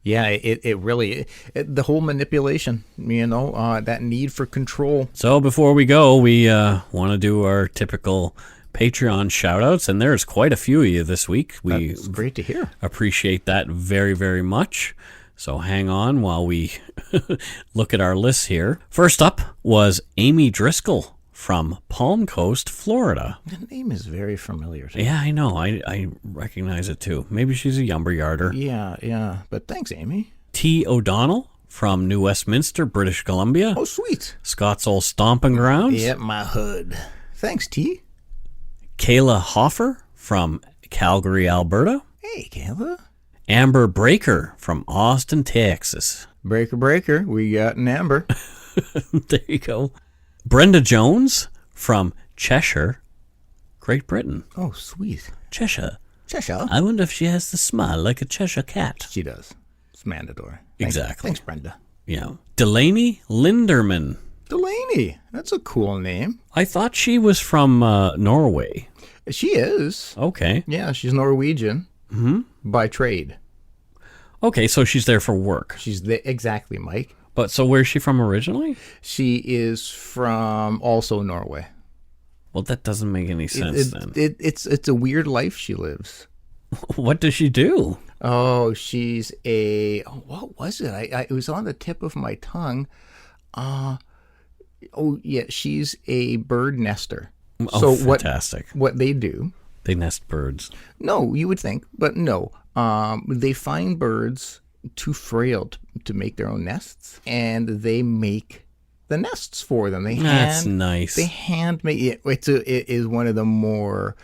Yeah, it really, the whole manipulation, that need for control. So before we go, we want to do our typical Patreon shout-outs, and there's quite a few of you this week. That's great to hear. Appreciate that very, very much. So hang on while we look at our list here. First up was Amy Driscoll from Palm Coast, Florida. The name is very familiar to me. Yeah, I know. I recognize it too. Maybe she's a lumberyarder. Yeah. But thanks, Amy. T. O'Donnell from New Westminster, British Columbia. Oh, sweet. Scott's old stomping grounds. Yep, my hood. Thanks, T. Kayla Hoffer from Calgary, Alberta. Hey, Kayla. Amber Breaker from Austin, Texas. Breaker. We got an Amber. There you go. Brenda Jones from Cheshire, Great Britain. Oh, sweet. Cheshire. Cheshire. I wonder if she has the smile like a Cheshire cat. She does. It's mandatory. Exactly. Thanks, Brenda. Yeah. Delaney Linderman. Delaney. That's a cool name. I thought she was from Norway. She is. Okay. Yeah, she's Norwegian by trade. Okay, so she's there for work. She's exactly, Mike. But so where's she from originally? She is from also Norway. Well, that doesn't make any sense then. It's a weird life she lives. What does she do? Oh, she's what was it? It was on the tip of my tongue. She's a bird nester. Oh, so fantastic. What they do? They nest birds. No, you would think, but no. They find birds too frail to make their own nests, and they make the nests for them. That's nice. They hand make it. It is one of the more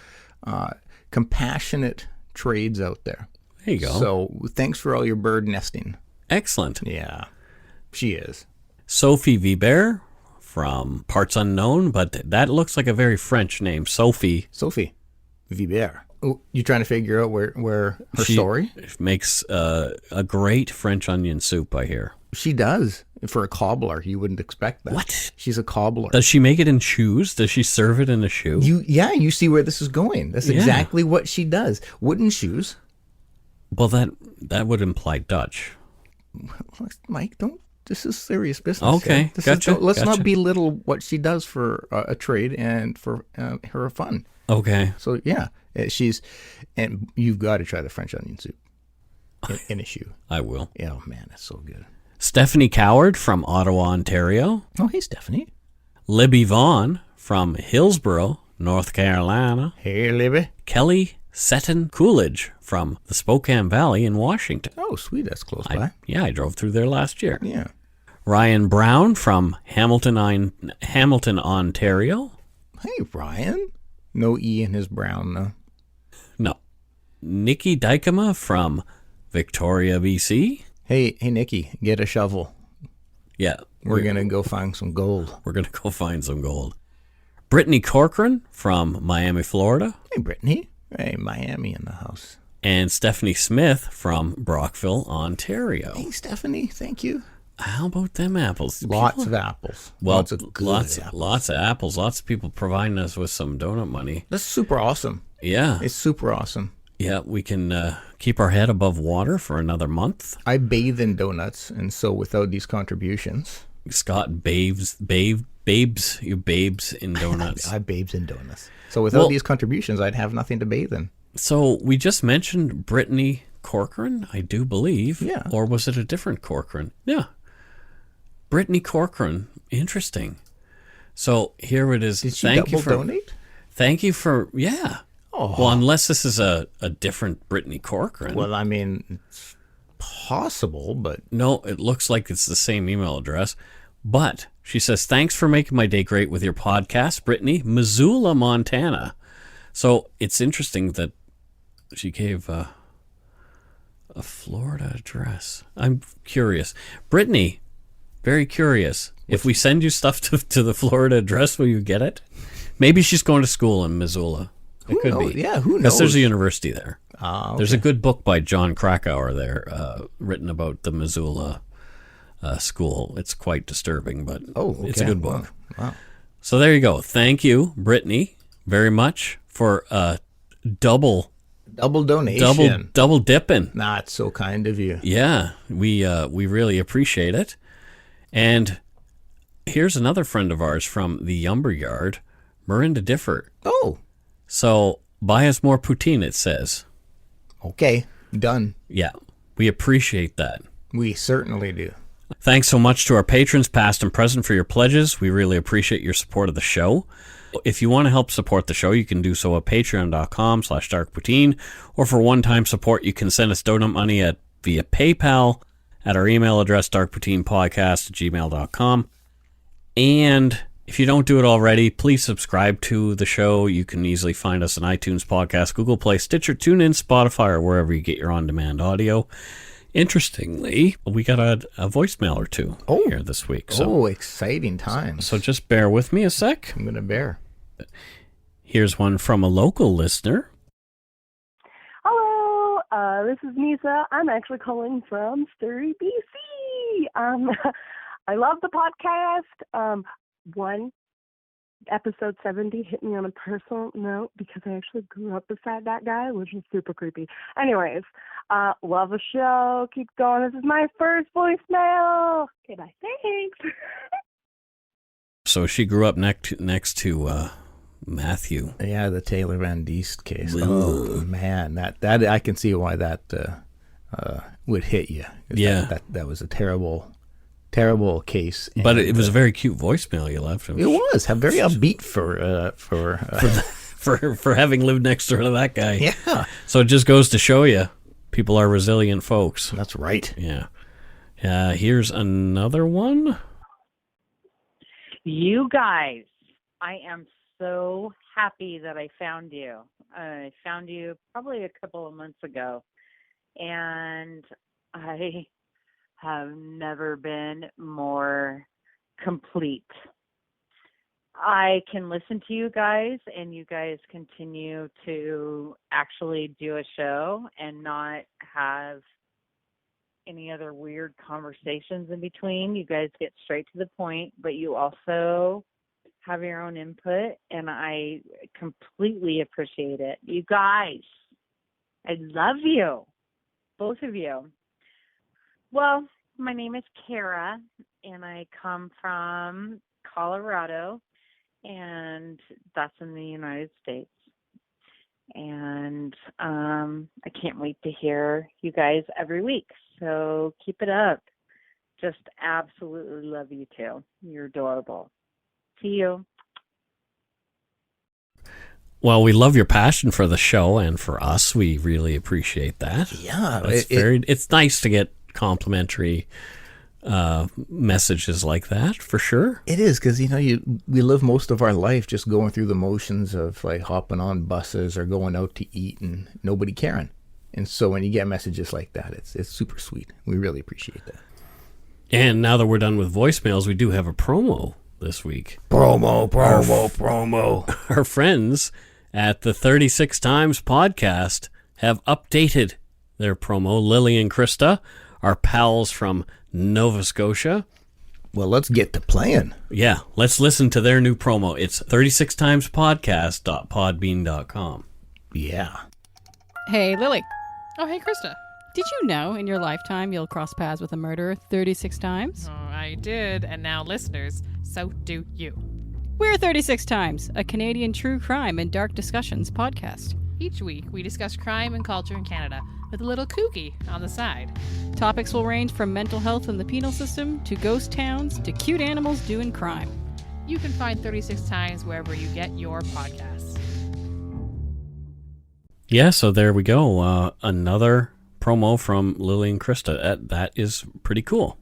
compassionate trades out there. There you go. So thanks for all your bird nesting. Excellent. Yeah, she is. Sophie Vibert from parts unknown, but that looks like a very French name. Sophie. Sophie Vibert. Oh, you trying to figure out where her story? Makes a great French onion soup, I hear. She does. For a cobbler, you wouldn't expect that. What? She's a cobbler. Does she make it in shoes? Does she serve it in a shoe? You see where this is going. That's exactly what she does. Wooden shoes. Well, that would imply Dutch. Mike, this is serious business. Okay, gotcha. Let's not belittle what she does for a trade and for her fun. Okay. So, yeah, and you've got to try the French onion soup in a shoe. I will. Yeah, oh, man, it's so good. Stephanie Coward from Ottawa, Ontario. Oh, hey, Stephanie. Libby Vaughn from Hillsborough, North Carolina. Hey, Libby. Kelly Seton Coolidge from the Spokane Valley in Washington. Oh, sweet. That's close by. I drove through there last year. Yeah. Ryan Brown from Hamilton, Ontario. Hey, Ryan. No E in his brown, no. No. Nikki Dykema from Victoria, BC. Hey, Nikki, get a shovel. Yeah. We're going to go find some gold. We're going to go find some gold. Brittany Corcoran from Miami, Florida. Hey, Brittany. Hey, Miami in the house. And Stephanie Smith from Brockville, Ontario. Hey, Stephanie, thank you. How about them apples? Lots of apples. Well, lots of apples. Lots of apples. Lots of people providing us with some donut money. That's super awesome. Yeah. It's super awesome. Yeah, we can keep our head above water for another month. I bathe in donuts, and so without these contributions... Scott babes in donuts. I babes in donuts. So without these contributions, I'd have nothing to bathe in. So we just mentioned Brittany Corcoran, I do believe. Yeah. Or was it a different Corcoran? Yeah. Brittany Corcoran. Interesting. So here it is. Did she donate? Thank you for, yeah. Oh. Well, unless this is a different Brittany Corcoran. Well, I mean, it's possible, but... No, it looks like it's the same email address. But she says, thanks for making my day great with your podcast, Brittany, Missoula, Montana. So it's interesting that she gave a Florida address. I'm curious. Brittany, very curious. If we send you stuff to the Florida address, will you get it? Maybe she's going to school in Missoula. It could be. Yeah, who knows? Because there's a university there. Okay. There's a good book by John Krakauer there written about the Missoula school. It's quite disturbing, but it's a good book. Wow. So there you go. Thank you, Brittany, very much for double donation. Double dipping. Not so kind of you. Yeah, we really appreciate it. And here's another friend of ours from the Yumber Yard, Miranda Difford. Oh. So buy us more poutine, it says. Okay, done. Yeah, we appreciate that. We certainly do. Thanks so much to our patrons, past and present, for your pledges. We really appreciate your support of the show. If you want to help support the show, you can do so at patreon.com/darkpoutine, or for one-time support, you can send us donut money via PayPal at our email address, darkpoutinepodcast@gmail.com. And if you don't do it already, please subscribe to the show. You can easily find us on iTunes Podcast, Google Play, Stitcher, TuneIn, Spotify, or wherever you get your on-demand audio. Interestingly, we got a voicemail or two here this week. So, exciting times. So just bear with me a sec. I'm going to bear. Here's one from a local listener. Hello, this is Nisa. I'm actually calling from Surrey, BC. I love the podcast. Episode 70 hit me on a personal note because I actually grew up beside that guy, which is super creepy. Anyways, love the show. Keep going. This is my first voicemail. Okay, bye. Thanks. So she grew up next to Matthew. Yeah, the Taylor Van Diest case. Oh man, that I can see why that would hit you. Yeah, that was a terrible case. But it was a very cute voicemail you left. It was very upbeat for having lived next door to that guy. Yeah. So it just goes to show you, people are resilient folks. That's right. Yeah. Here's another one. You guys, I am so happy that I found you. I found you probably a couple of months ago, and I have never been more complete I can listen to you guys, and you guys continue to actually do a show and not have any other weird conversations in between. You guys get straight to the point, but you also have your own input, and I completely appreciate it. You guys, I love you, both of you. Well, my name is Kara, and I come from Colorado, and that's in the United States. And I can't wait to hear you guys every week. So keep it up. Just absolutely love you too. You're adorable. See you. Well, we love your passion for the show and for us. We really appreciate that. Yeah, it's nice to get complimentary messages like that, for sure. It is, because we live most of our life just going through the motions of like hopping on buses or going out to eat and nobody caring. And so when you get messages like that, it's super sweet. We really appreciate that. And now that we're done with voicemails, we do have a promo this week. Promo. Our friends at the 36 Times podcast have updated their promo. Lily and Krista, our pals from Nova Scotia. Well, let's get to playing. Yeah, let's listen to their new promo. It's 36timespodcast.podbean.com. Yeah. Hey, Lily. Oh, hey, Krista. Did you know in your lifetime you'll cross paths with a murderer 36 times? Oh, I did, and now listeners, so do you. We're 36 Times, a Canadian true crime and dark discussions podcast. Each week, we discuss crime and culture in Canada with a little kooky on the side. Topics will range from mental health and the penal system to ghost towns to cute animals doing crime. You can find 36 Times wherever you get your podcasts. Yeah, so there we go. Another promo from Lily and Krista. That is pretty cool.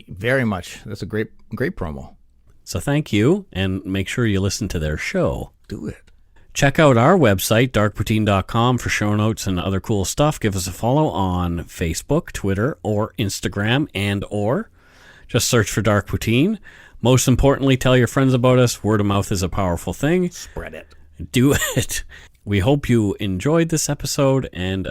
Very much. That's a great promo. So thank you, and make sure you listen to their show. Do it. Check out our website, darkpoutine.com, for show notes and other cool stuff. Give us a follow on Facebook, Twitter, or Instagram, or just search for Dark Poutine. Most importantly, tell your friends about us. Word of mouth is a powerful thing. Spread it. Do it. We hope you enjoyed this episode, and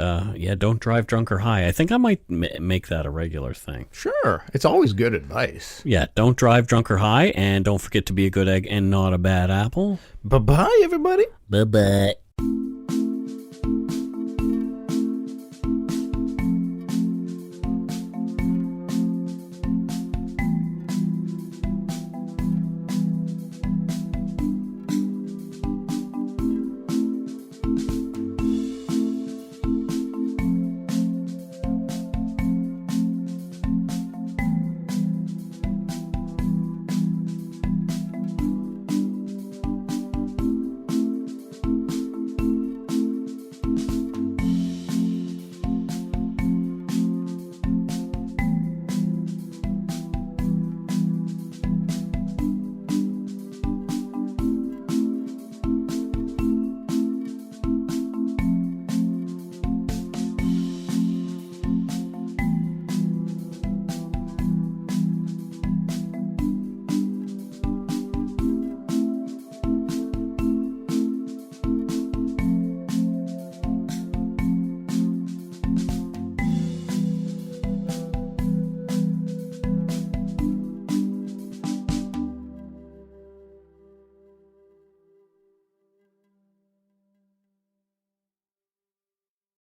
don't drive drunk or high. I think I might make that a regular thing. Sure. It's always good advice. Yeah, don't drive drunk or high, and don't forget to be a good egg and not a bad apple. Bye-bye, everybody. Bye-bye.